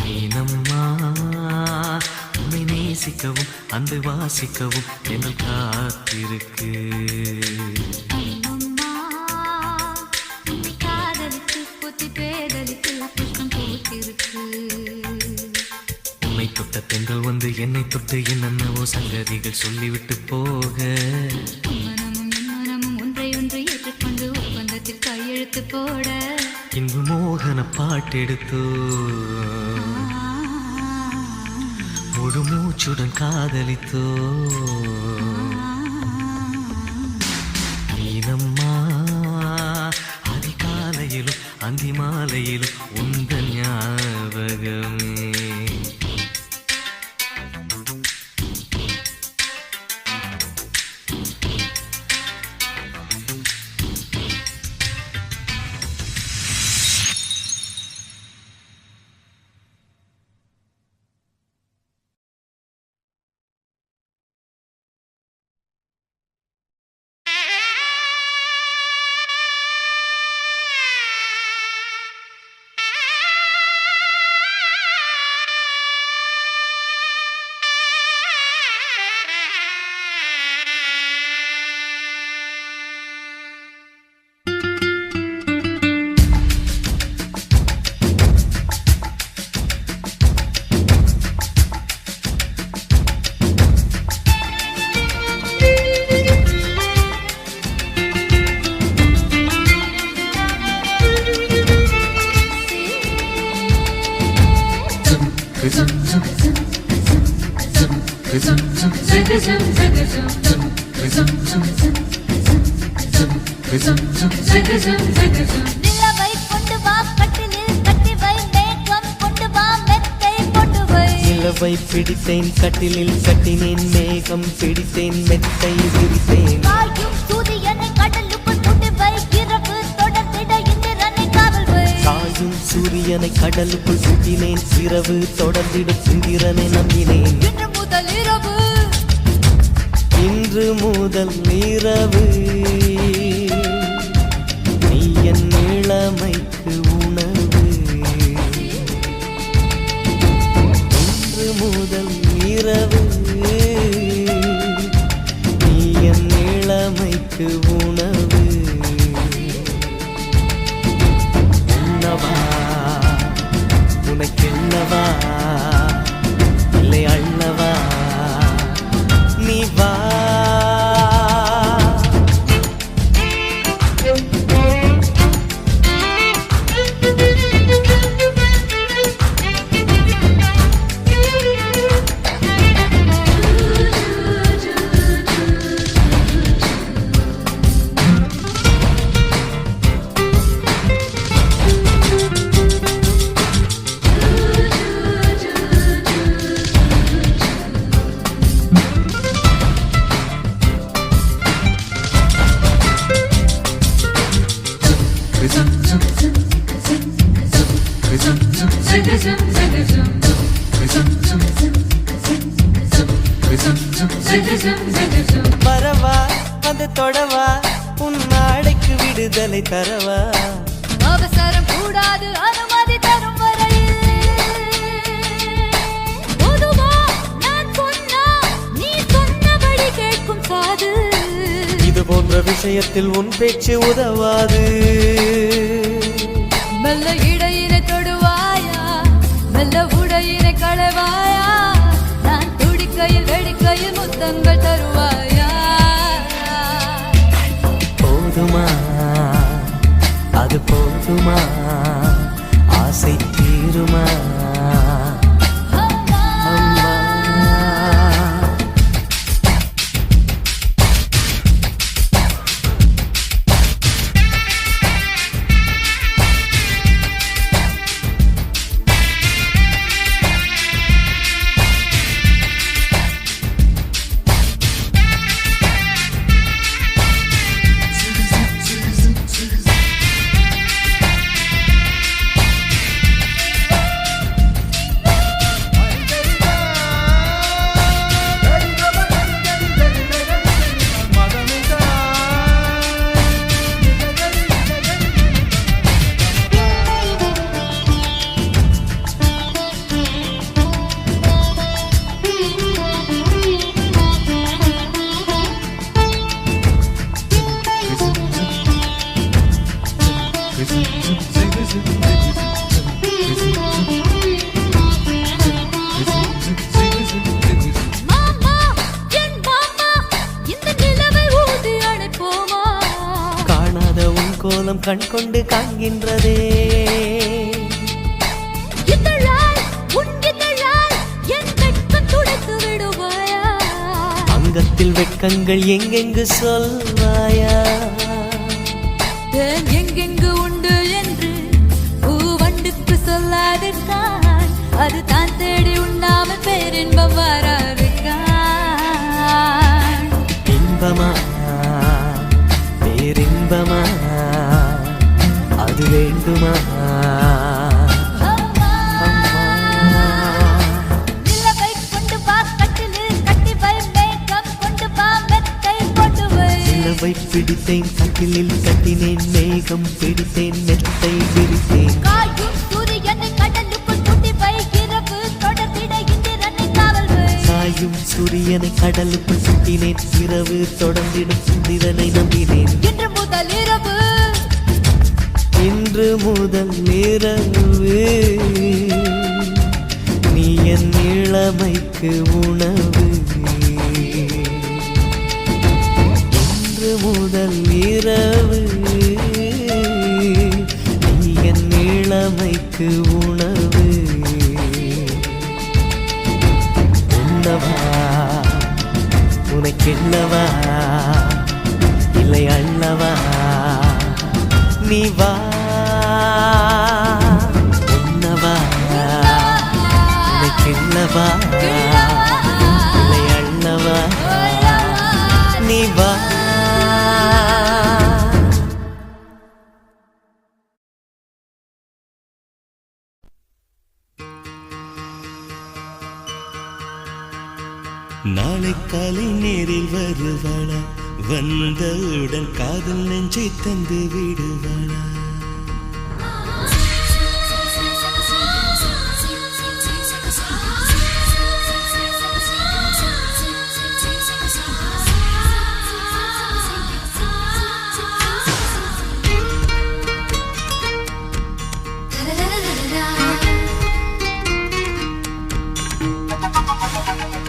மீனம்மா உன்னை நேசிக்கவும் அன்பை வாசிக்கவும் என்னை காத்திருக்கு. அம்மம்மா உன்னை காதலித்து புத்தி பேதலித்து புஷ்பம் பூத்திருக்கு. உன்னை தொட்ட பெண்கள் வந்து என்னை தொட்டு என்னென்னவோ சங்கதிகள் சொல்லிவிட்டு போக மனமும் என் மனமும் ஒன்றை ஒன்று ஏற்றுக்கொண்டு ஒப்பந்தத்தில் கையெழுத்து போட இன்பு மோகன பாட்டெடுத்தோ முழு மூச்சுடன் காதலித்தோ. மீனம்மா அதிகாலையிலும் அந்தி மாலையிலும் உந்த ஞாபகமே. நிலவை கொண்டு வா கட்டிலில் கட்டி வை மேகம் கொண்டு வா மெத்தை போட்டு வை நிலவை பிடித்தேன் கட்டிலில் கட்டினேன் மேகம் பிடித்தேன் மெத்தை விரித்தேன் காயும் சூரியனை கடலுக்குள் கொண்டு வை இரவு தொடர்ந்திட இந்திரனை காவல் வை காயும் சூரியனை கடலுக்குள் சுட்டினேன் இரவு தொடர்ந்திடும் இந்திரனை நம்பினேன் இன்று முதல் இரவு நீ என் இளமைக்கு உணவு இன்று முதல் இரவு நீ என் இளமைக்கு உணவு உண்ணவா உனக்கென்னவா இல்லை அள்ளவா நீ வா வரவா வந்து தொடவா உன் நாளைக்கு விடுதலை தரவா அவசரம் கூடாது அனுமதி தரும் வரையில் பொதுவா நான் சொன்னா நீ சொன்னபடி கேட்கும் சாது இது போன்ற விஷயத்தில் உன் பேச்சு உதவாது மெல்ல இடையினை தொடுவாயா மெல்ல உடையினை களவாயா நான் துடிக்கையில் வெடிக்கையில் முத்தங்கள் தருவாயா போதுமா அது போதுமா ஆசை தீருமா அம்மா அம்மா மாமா என் மாமா இந்த நிலவை ஊதி அணைப்போமா காணாத உன் கோலம் கண் கொண்டு காண்கின்றதே இதழால் உன் இதழால் என் வெட்கம் துடைத்து விடுவாயா அங்கத்தில் வெட்கங்கள் எங்கெங்கு சொல்வாயா தேன் எங்கெங்கு உண்டு என்று பூவண்டுக்கு சொல்லாதிருக்கான் அது தான் தேடி உண்ணாமல் பேரின்பம் வராதிருக்கான் இன்பமா பேரின்பமா அது வேண்டுமா அம்மா நிலவை கொண்டு வா கட்டிலில் கட்டி வை மேகம் கொண்டு வா மெத்தை போட்டு வை நிலவை பிடித்தேன் கட்டிலில் கட்டினேன் மேகம் பிடித்தேன் மெத்தை விரித்தேன் காயும் சூரியனை கடலுக்குள் கூட்டி வை இரவு தொடர்ந்திட இந்திரனை காவல் வை காயும் சூரியனை கடலுக்குள் சுட்டினேன் இரவு தொடர்ந்திடும் இந்திரனை நம்பினேன் இன்று முதல் இரவு நீ என் இளமைக்கு உணவு இன்று முதல் இரவு நீ என் இளமைக்கு உணவு உனை கிள்ளவா இல்லை அள்ளவா நீ வா உன்னவா உனை கிள்ளவா இல்லை அள்ளவா நீ வா. நாளை காலை நேரில் வருவாளா வந்தவுடன் காதல் நெஞ்சை தந்து விடுவாளா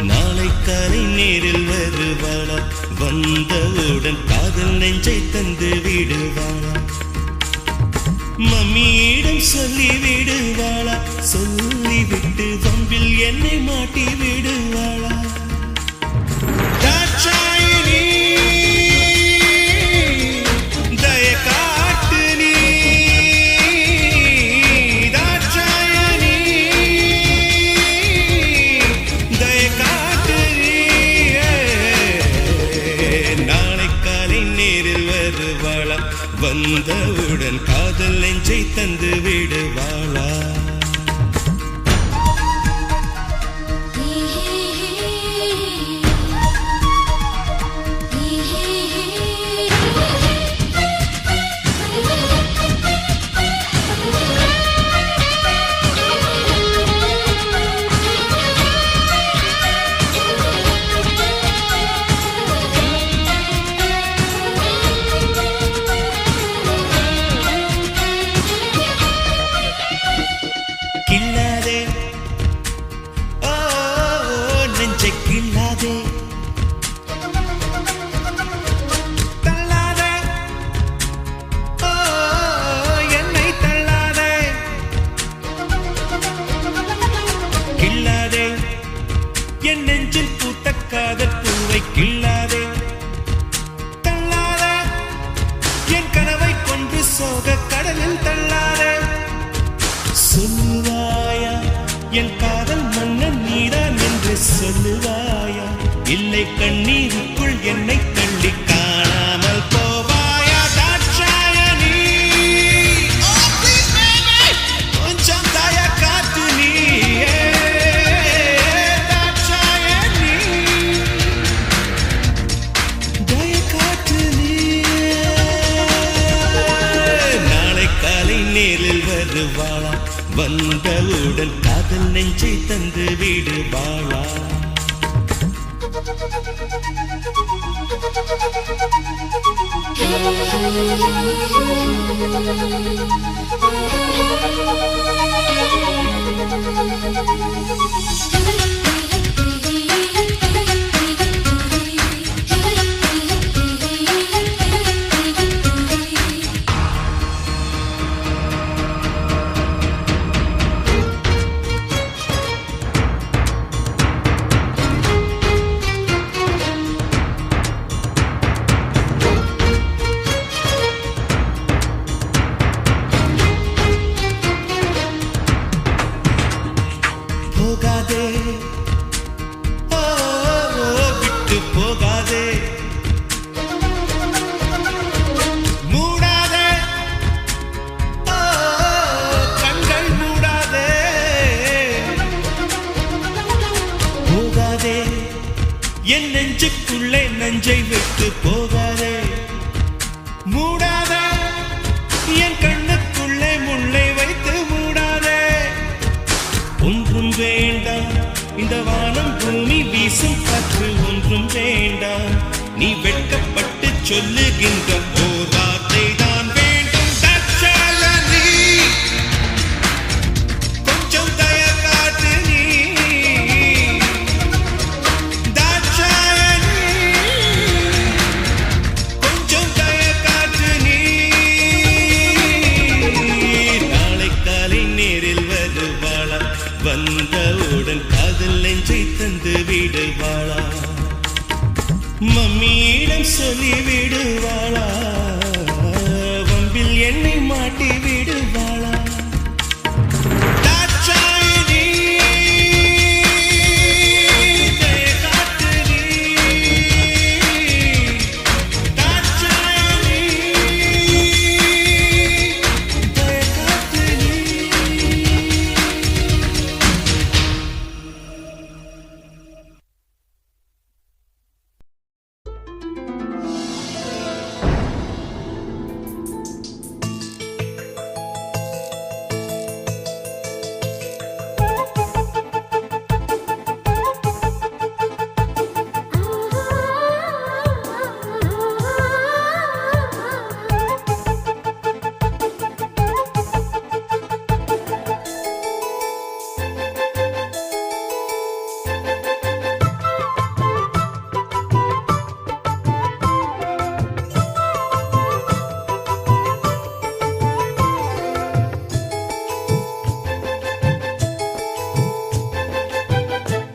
நாளை காலை நேரில் வருவாளா வந்தவுடன் காதல் நெஞ்சை தந்து விடுவாளா மம்மியிடம் சொல்லி விடுவாளா சொல்லிவிட்டு வம்பில் என்னை மாட்டி விடுவாளா தாட்சாயினி தய காட்டு நீ தாட்சாயினி தய காட்டு நீ நாளை காலை நேரில் வருவாளா வந்தவுடன் காதல் நெஞ்சை தந்து விடுவாளா கிள்ளாதே ஓ நெஞ்சை கிள்ளாதே தள்ளாதே ஓ என்னை தள்ளாதே கிள்ளாதே என் நெஞ்சில் பூத்த காதல் பூவை கிள்ளாதே தள்ளாதே என் கனவை கொன்று சோக கடலில் தள்ளாதே சொல்லுவாயா என் காதல் மன்னன் நீதான் என்று சொல்லுவாயா இல்லை கண்ணீருக்குள் என்னை தள்ளி காணாமல் போவாயா தாட்சாயணி கொஞ்சம் தய காத்து நீ தாட்சாயணி தய காத்து நீ நாளை காலை நேரில் வருவாளா வந்தவுடன் காதல் நெஞ்சை தந்து விடுவாளா போகாதே ஓ விட்டு போகாதே மூடாதே ஓ கண்கள் மூடாதே போகாதே என் நெஞ்சுக்குள்ளே நெஞ்சை விட்டு போகாதே மூடாதே என் கண்ணுக்குள்ளே முள்ளை வைத்து மூடாதே ஒன்றும் வேண்டாம் இந்த வானம் பூமி வீசும் காற்று ஒன்றும் வேண்டாம் நீ வெட்கப்பட்டு சொல்லுகின்ற ஓர் வார்த்தை தான் வேண்டும் தாட்சாயணி கொஞ்சம் தய காட்டு நீ தாட்சாயணி கொஞ்சம் தய காட்டு நீ நாளை காலை நேரில் வருவாளா வந்தவுடன் காதல் நெஞ்சை தந்து விடுவாளா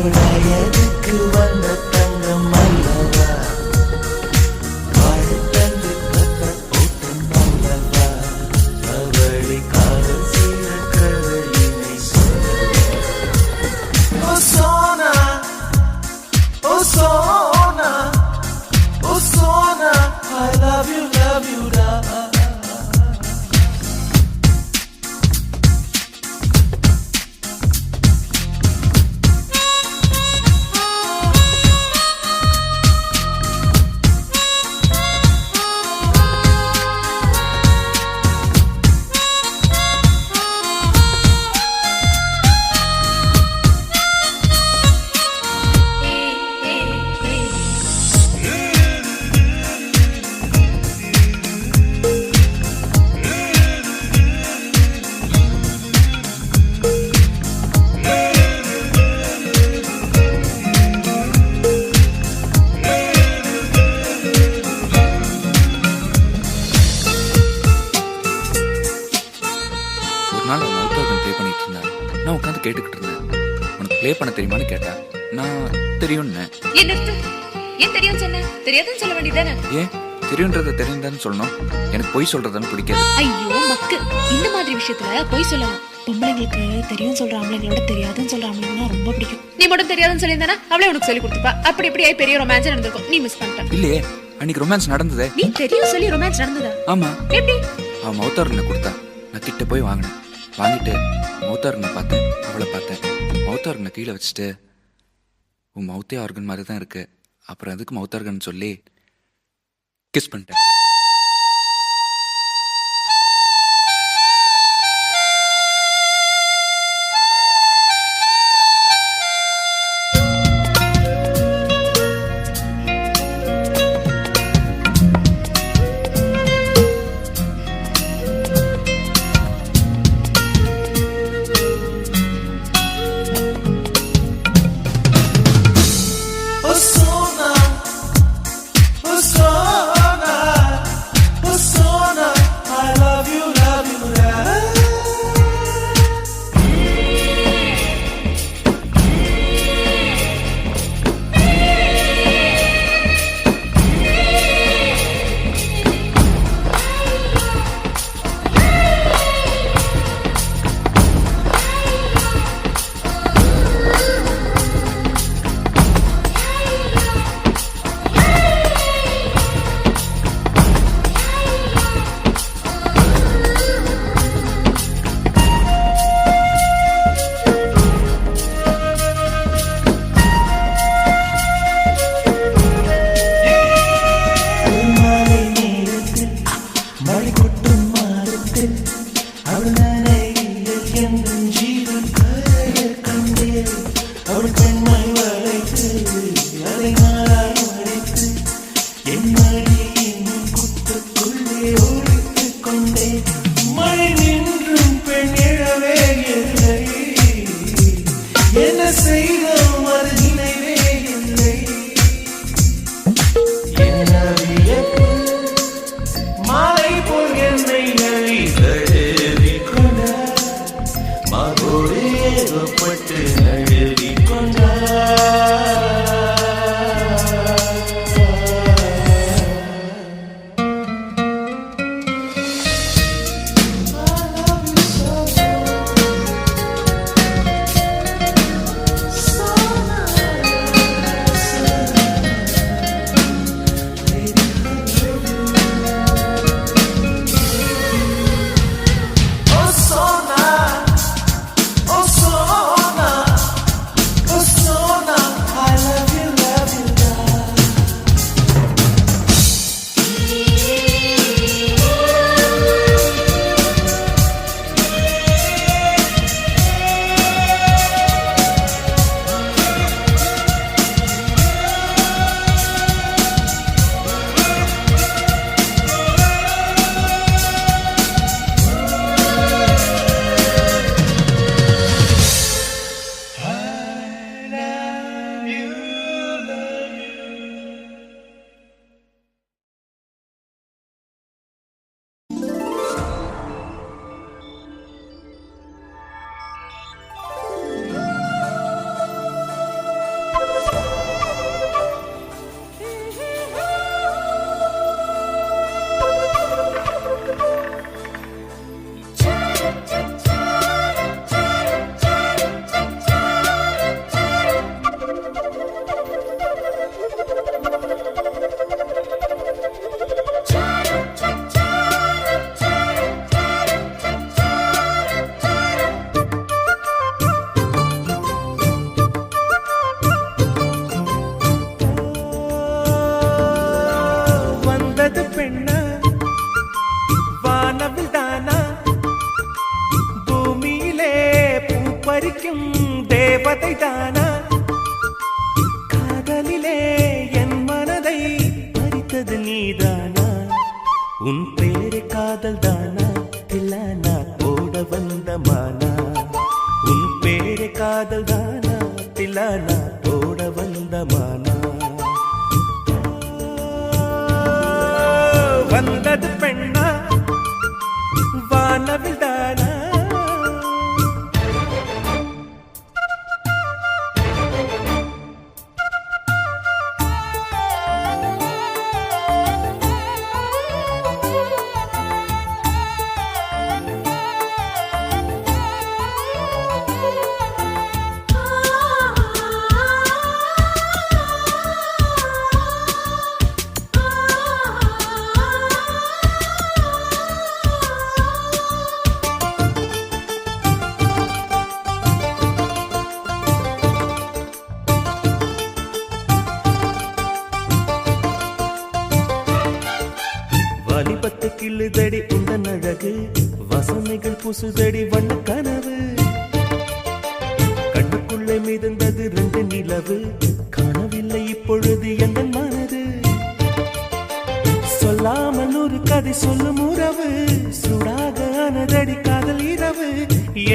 அவள் வயதுக்கு வந்த தங்கம் அல்லவா, வாழ்த்தந்து தத்த ஓட்டம் அல்லவா, அவளை காதல் செய்த கதையினை சொல்லவா. ஓ சோனா, ஓ சோனா, ஓ Sona, I love you da. நாள் அவன் அவுட் ப்ளே பண்ணிட்டு இருந்தான். நான் உட்காந்து கேட்டுக்கிட்டு இருந்தேன். உனக்கு ப்ளே பண்ண தெரியுமான்னு கேட்டா நான் தெரியும்னு. ஏன் நிறுத்து? ஏன் தெரியும் சொன்ன? தெரியாதுன்னு சொல்ல வேண்டியதானே? ஏன் தெரியுன்றத தெரியுதான்னு சொல்லணும்? எனக்கு பொய் சொல்றதுன்னு பிடிக்காது. ஐயோ மக்கு, இந்த மாதிரி விஷயத்துல பொய் சொல்லலாம். பொம்பளைங்களுக்கு தெரியும் சொல்ற ஆம்பளைங்களோட தெரியாதுன்னு சொல்ற ஆம்பளைங்கன்னா ரொம்ப பிடிக்கும். நீ மட்டும் தெரியாதுன்னு சொல்லியிருந்தானா அவளே உனக்கு சொல்லி கொடுத்துப்பா. அப்படி இப்படி பெரிய ரொமான்ஸ் நடந்திருக்கும், நீ மிஸ் பண்ணிட்ட. இல்லையே, அன்னைக்கு ரொமான்ஸ் நடந்ததே. நீ தெரியும் சொல்லி ரொமான்ஸ் நடந்ததா? ஆமா. எப்படி? அவன் மௌத்தாரனை கொடுத்தா, நான் கிட்ட போய் வாங்கினேன். வாங்கிட்டு மௌத்தாரனை பார்த்தேன், அவளை பார்த்தேன். மௌத்தாரனை கீழே வச்சுட்டு உன் மௌத்தே ஆர்கன் மாதிரி தான் இருக்கு, அப்புறம் அதுக்கு மௌத்தார்கன் சொல்லி கிஸ் பண்ணிட்டேன். So தில்லானா போட வந்த மானா வந்தது பெண்ணா வானவில் தானா வாலிபத்து கிள்ளுதடி இந்த அழகு வசனைகள் புசுதடி வண்ண கனவு கண்ணுக்குள்ளே மிதந்தது 2 நிலவு காணவில்லை இப்பொழுது எந்த மனது சொல்லாமல் ஒரு கதை சொல்லும் உறவு சுடாக ஆனதடி காதல் இரவு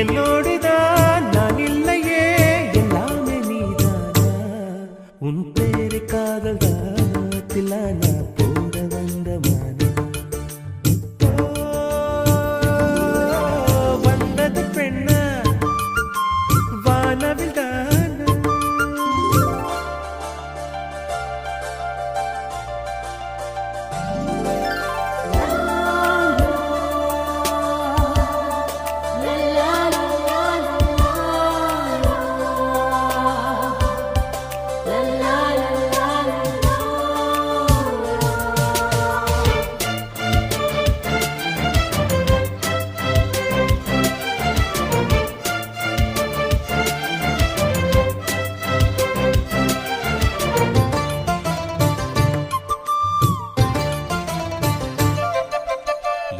என்னோடுதான் நான் இல்லையே எல்லாமே நீதானா உன் பேரு காதல் தானா போட வந்த மானா வந்தது பெண்ணா வானவில் தானா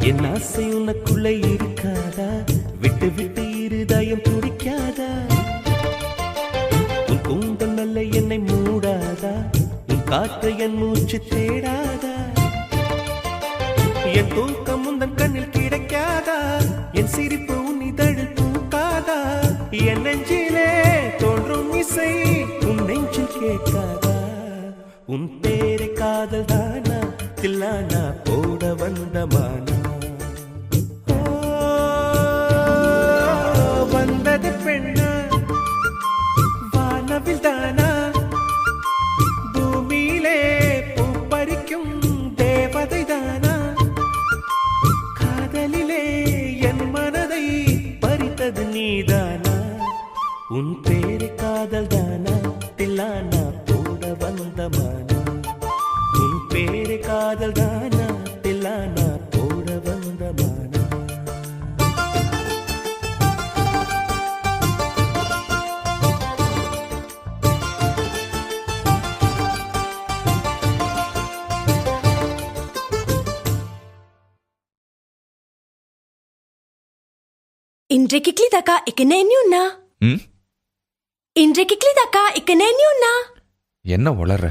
என் ஆசை உனக்குள்ள இருக்காதா விட்டு விட்டு இருதயம் துடிக்காதா உன் கூந்தல் நல்ல என்னை மூடாதா உன் காற்று என் மூச்சு தேடாதா என் தூக்கம் உந்தன் கண்ணில் கிடைக்காதா என் சிரிப்பு உன் இதழில் பூக்காதா என் நெஞ்சிலே தோன்றும் இசை உன் நெஞ்சில் கேட்காதா உன் பேரை காதல் தானா தில்லானா போட வந்த மானா வந்தது பெண்ணா வானவில் தானா பூமியிலே பூ பறிக்கும் தேவதை தானா காதலிலே என் மனதை பறித்தது நீதானா உன் பேரு காதல் தானா தில்லானா போட வந்த மானா உன் பேரு காதல் தானா தில்லானா போட வந்த மானா இன்றைக்கு கிளிதாக்கா இக்கனேன்யூன்னா இன்றைக்கு கிளிதாக்கா இக்கனேன்யூன்னா என்ன வளர்ற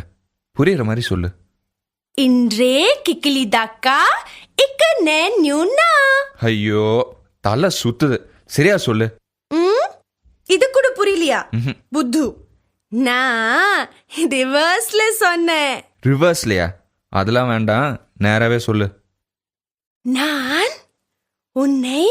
புரியுற மாதிரி சொல்லு இன்றே கிக்கிலிதாக்கா இக்கனேன்யூன்னா ஐயோ தலை சுத்துது சரியா சொல்லு இது கூட புரியலையா புத்து நான் ரிவர்ஸ்ல சொன்னேன் ரிவர்ஸ்லையா அதெல்லாம் வேண்டாம் நேராவே சொல்லு நான் உன்னை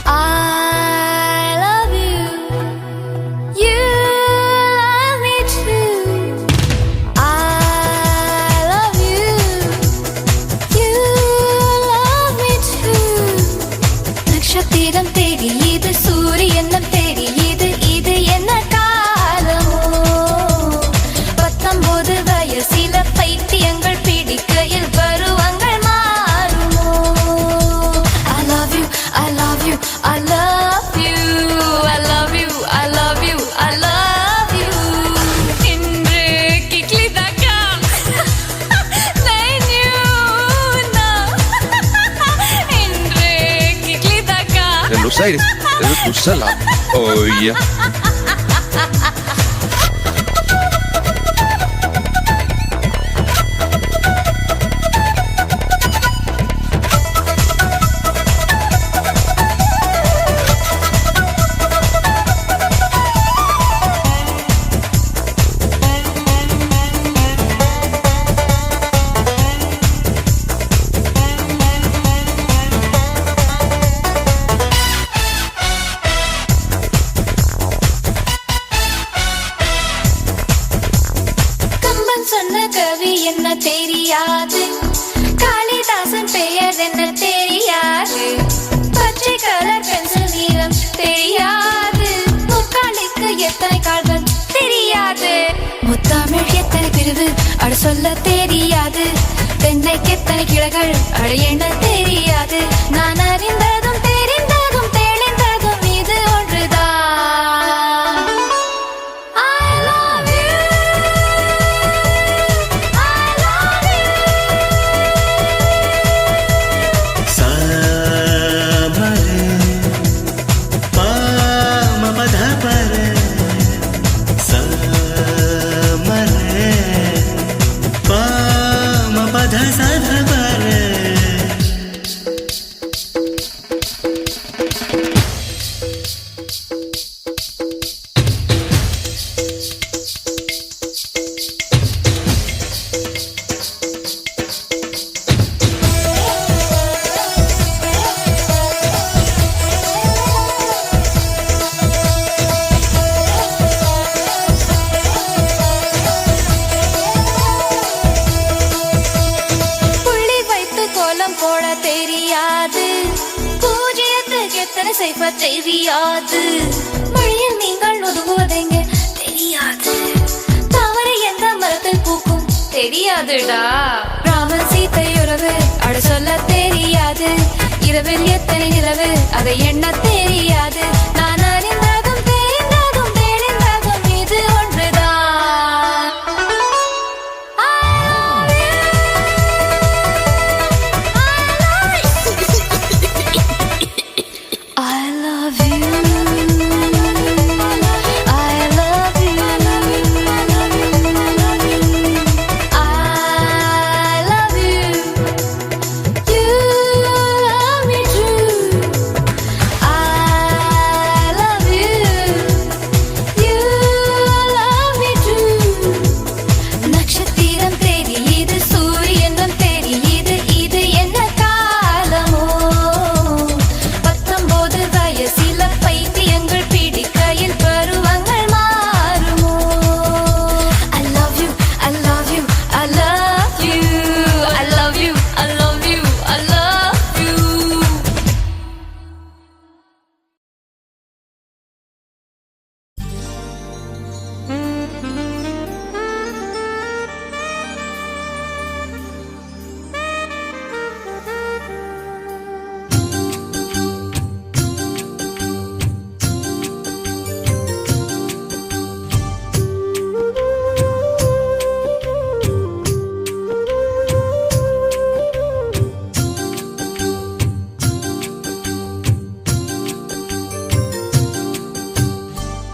I love you, you love me too. Sai, usala. Oh yeah. Kamban சொன்ன கவி என்ன தெரியாது, காளிதாசன் பெயர் என்ன தெரியாது, பச்சை கலர் பென்சில் நீளம் தெரியாது, முக்காலுக்கு எத்தனை கால்கள் தெரியாது, முத்தமிழ் எத்தனை பிரிவு அட சொல்ல தெரியாது, தென்னைக்கு எத்தனை கிளைகள் அட எண்ண தெரியாது, நான் அறிந்ததும் தெரிந்ததும் தெளிந்ததும் இது ஒன்றுதான். I love you. புள்ளி வைத்து கோலம் போட தெரியாது, பூஜ்ஜியத்துக்கு எத்தனை செய்வ தெரியாது, மழையில் நீங்கள் ஒதுங்குவதெங்க தெரியாது, தாமரை எந்த மரத்தில் பூக்கும் தெரியாதுடா, ராமன் சீத்தை உறவு அட சொல்ல தெரியாது, இரவில் எத்தனை நிலவு அதை எண்ண தெரியாது, நான் அறிந்ததும் தெரிந்ததும் தெளிந்ததும் இது ஒன்றுதான். I love you. I love you. I love you. You love me too. I love you. You love me too. நட்சத்திரம் தெரியுது, சூரியனும் தெரியுது, இது என்ன காலமோ, 19 வயசில பைத்தியங்கள் பிடிக்கையில் பருவங்கள் மாறுமோ. I love you, I love you, I love you, I love you, I love you, I love you.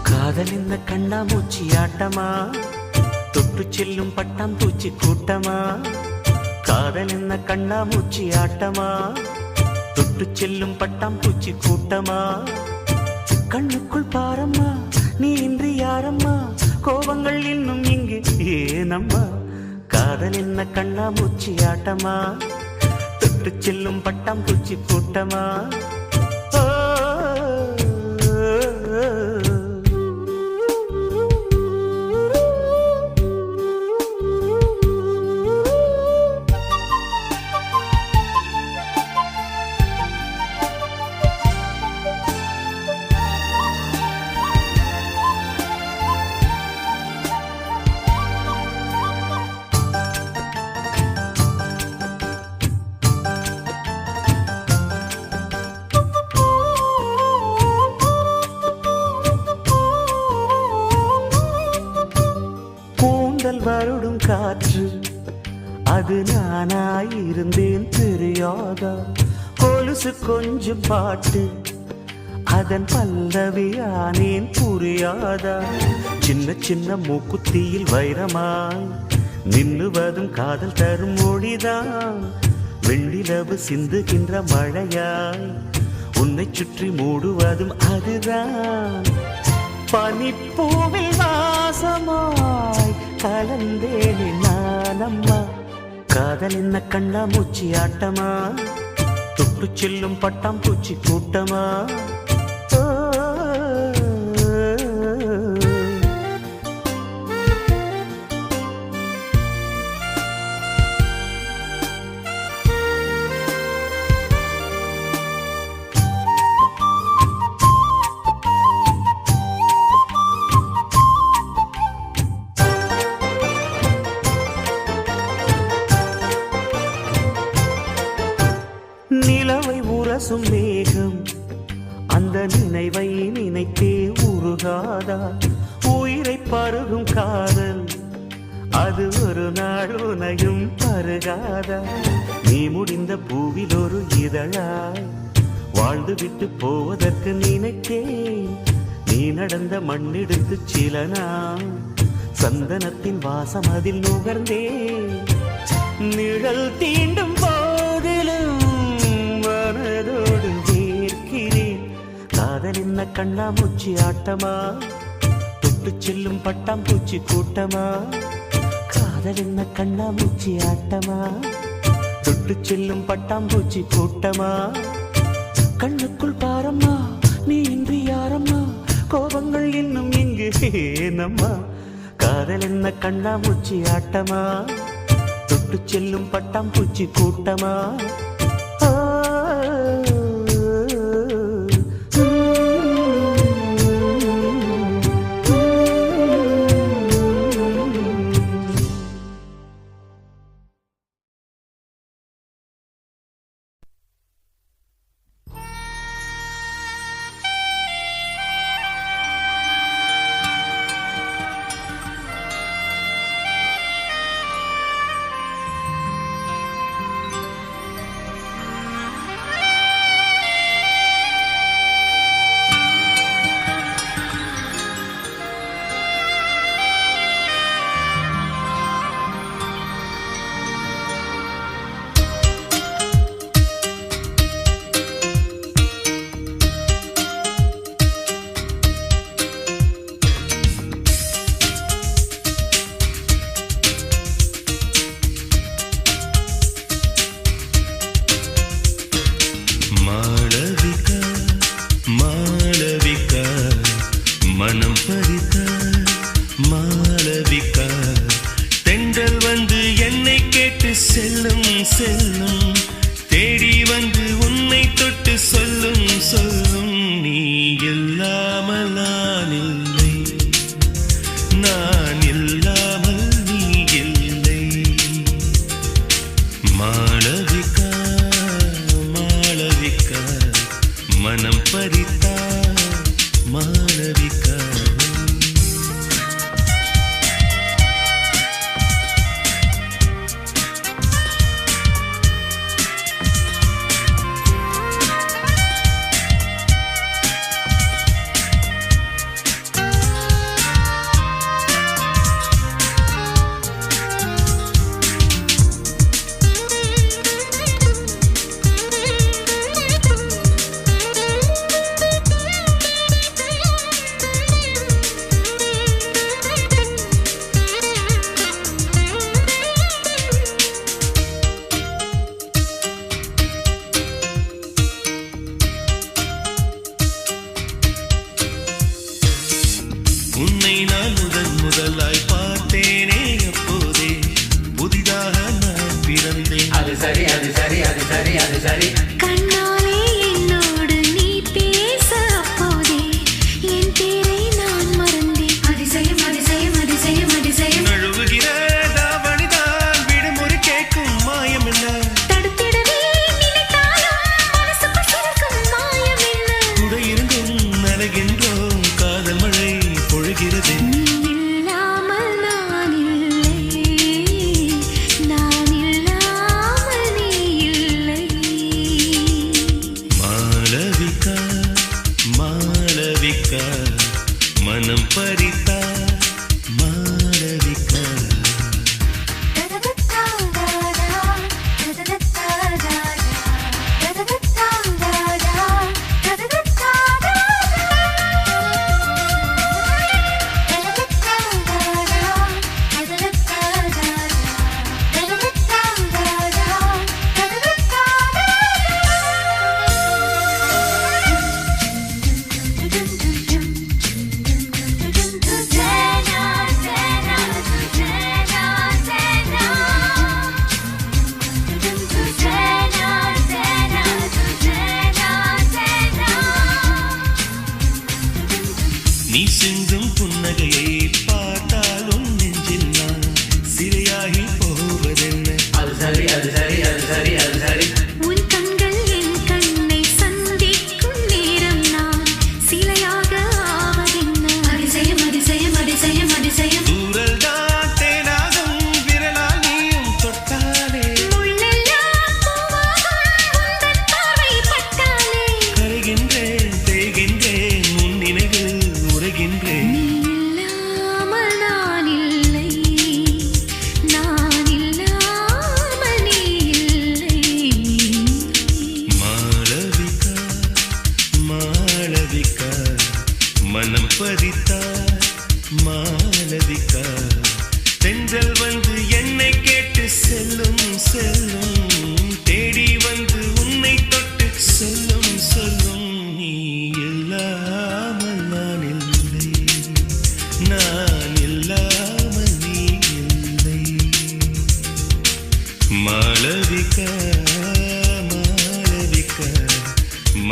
காதல் இந்த கண்ணாமூச்சி ஆட்டமா, தொட்டு செல்லும் பட்டாம்பூச்சி கூட்டமா, காதல் என்ன கண்ணாமூச்சி ஆட்டமா, தொட்டு செல்லும் பட்டாம்பூச்சி கூட்டமா, கண்ணுக்குள் பாரம்மா நீ இன்றி யாரம்மா, கோபங்கள் இன்னும் இங்கு ஏனம்மா, காதல் என்ன கண்ணாமூச்சி ஆட்டமா, தொட்டு செல்லும் பட்டாம்பூச்சி கூட்டமா. ஓ, வருடும் காற்று அது நானாயிருந்தேன் தெரியாதா, கொலுசு கொஞ்சம் பாட்டு அதன் பல்லவியானேன் புரியாதா சின்ன சின்ன மூக்குத்தியில் வைரமாய் நின்னுவதும் காதல் தரும் மொழிதான் வெள்ளிலவு சிந்துகின்ற மழையாய் உன்னை சுற்றி மூடுவதும் அதுதான் பனிப்பூவில் வாசமாய் கலந்தேனே நானம்மா காதல் என்ன கண்ணா மூச்சி ஆட்டமா தொட்டு செல்லும் பட்டாம் பூச்சி கூட்டமா நிலவை உரசும் மேகம் அந்த நினைவை நினைத்தே உருகாதா உயிரை பருகும் காதல் அது ஒரு நாள் உனையும் பருகாதா நீ முடிந்த பூவில் ஒரு இதழாய் வாழ்ந்து விட்டு போவதற்கு நினைத்தேன் நீ நடந்த மண்ணெடுத்து சில நாள் சந்தனத்தின் வாசம் அதில் நுகர்ந்தேன் நிழல் தீண்டும் போதிலும் மனதோடு வேர்க்கிறேன் காதல் என்ன கண்ணா மூச்சி ஆட்டமா தொட்டு செல்லும் பட்டாம் பூச்சி கூட்டமா காதல் என்ன கண்ணா மூச்சி ஆட்டமா தொட்டு செல்லும் பட்டாம் பூச்சி கூட்டமா கண்ணுக்குள் பாரம்மா நீ இன்றி யாரம்மா கோபங்கள் இன்னும் இங்கு ஏனம்மா காதல் என்ன கண்ணா மூச்சி ஆட்டமா தொட்டு செல்லும் பட்டாம் பூச்சி கூட்டமா மனம் பறித்த மாளவிகா தென்றல் வந்து என்னை கேட்டு செல்லும் செல்லும் தேடி வந்து உன்னை தொட்டு சொல்லும் சொல்லும் நீ இல்லாமல் நான் இல்லை நான் இல்லாமல் நீ இல்லை மாளவிகா மாளவிகா மனம் பறித்தா மாளவிகா உன்னை நான் முதலாய் பார்த்தேனே அப்போதே புதிதாக நான் பிறந்தேன் அது சரி அது சரி அது சரி அது சரி கண்ணாலே என்னோடு நீ பேச அப்போதே என் பேரை நான் மறந்தேன் அதிசயம் அதிசயம் அதிசயம் அதிசயம் நழுவுகிற தாவணிதான் விடுமுறை கேட்கும் மாயம் என்ன தடுத்திடவே நினைத்தாலும் மனசுக்குள் சிறக்கும் மாயம் என்ன கூட இருந்தும் நலகின்றோம் காதல் மழை பொழுகிறது நீ இல்லாமல் நான் இல்லை நான் இல்லாமல் நீ இல்லை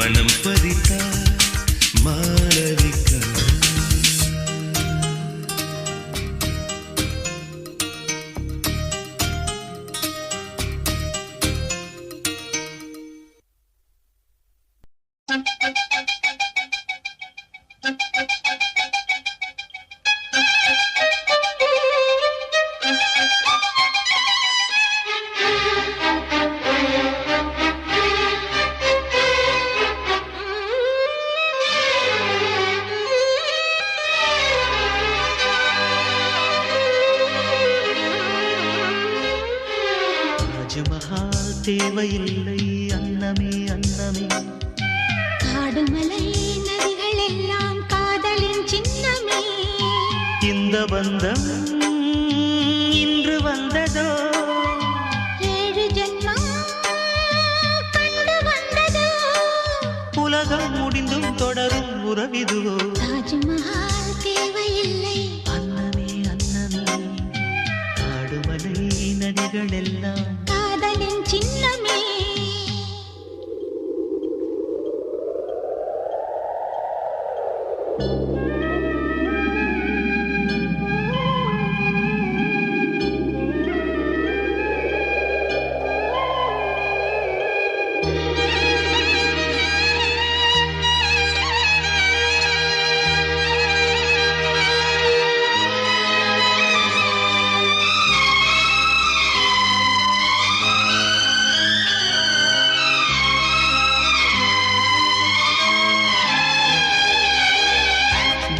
மனம் பதித்தார் மாளவிகா. தாஜ்மஹால் தேவையில்லை அன்னமே அன்னமே. காடுமலை நதிகள் எல்லாம் காதலின் சின்னமே. இந்த பந்தம் இன்று வந்ததோ, 7 ஜென்மம் கண்டு வந்ததோ. உலகம் முடிந்தும் தொடரும் உறவிதுவோ. தாஜ்மஹால் தேவையில்லை அன்னமே அன்னமே. காடுமலை நதிகள் எல்லாம் காதலின் சின்னமே.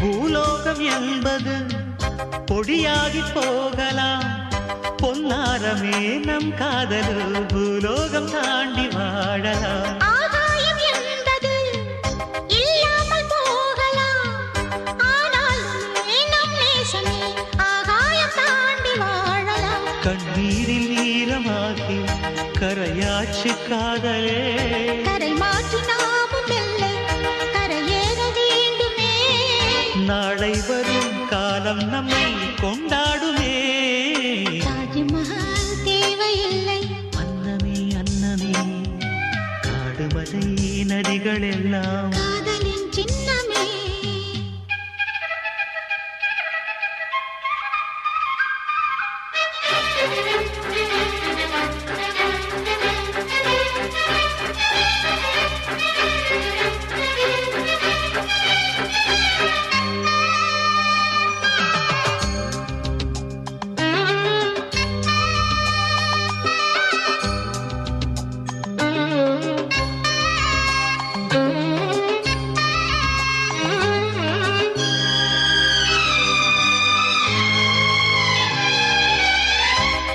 பூலோகம் என்பது பொடியாகி போகலாம், பொன்னாரமே நம் காதலோ பூலோகம் தாண்டி வாழலாம். ஆகாயம் என்பது இல்லாமல் போகலாம், ஆனாலுமே நம் நேசமே ஆகாயம் தாண்டி வாழலாம். கண்ணீரில் ஈரமாகி கரையாச்சு காதலே, கரை மாற்றி நாமும் இல்லை கரையேற வேண்டுமே. நாளை வரும் காலம் நம்மை கொண்டாடுமே. தாஜ்மஹால் தேவையில்லை அன்னமே அன்னமே. காடுமலை நதிகள் எல்லாம் காதலின் சின்னமே.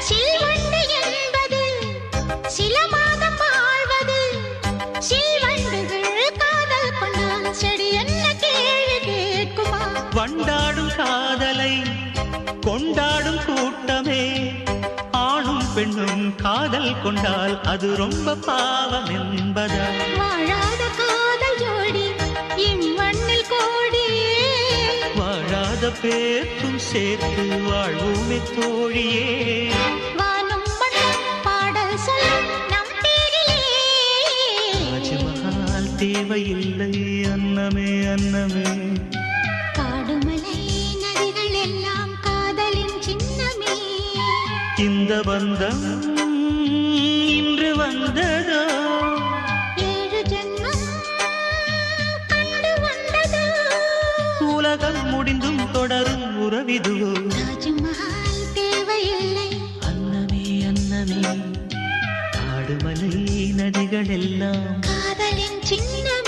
சில்வண்டு என்பது சில மாதம் வாழ்வது. சில்வண்டுகள் காதல் கொண்டால் செடி என்ன கேள்வி கேட்குமா? வண்டாடும் காதலை கொண்டாடும் கூட்டமே, ஆணும் பெண்ணும் காதல் கொண்டால் அது ரொம்ப பாவம் என்பதா? வாழாத காதல் ஜோடி இம்மண்ணில் கோடியே. வாழாத பேர்க்கும் சேர்த்து வாழ்வுமே தோழியே. வானும் மண்ணும் பாடல் சொல்லும் நம் பேரிலே. தாஜ்மஹால் தேவையில்லை அன்னமே அன்னமே. காடுமலை நதிகள் எல்லாம் காதலின் சின்னமே. இந்த பந்தம் இன்று வந்ததோ, 7 ஜென்மம் கண்டு வந்ததோ. உலகம் முடிந்தும் தொடரும் உறவிதுவோ. தாஜ்மஹால் தேவையில்லை அன்னமே அன்னமே. காடுமலை நதிகள் எல்லாம் காதலின் சின்னமே.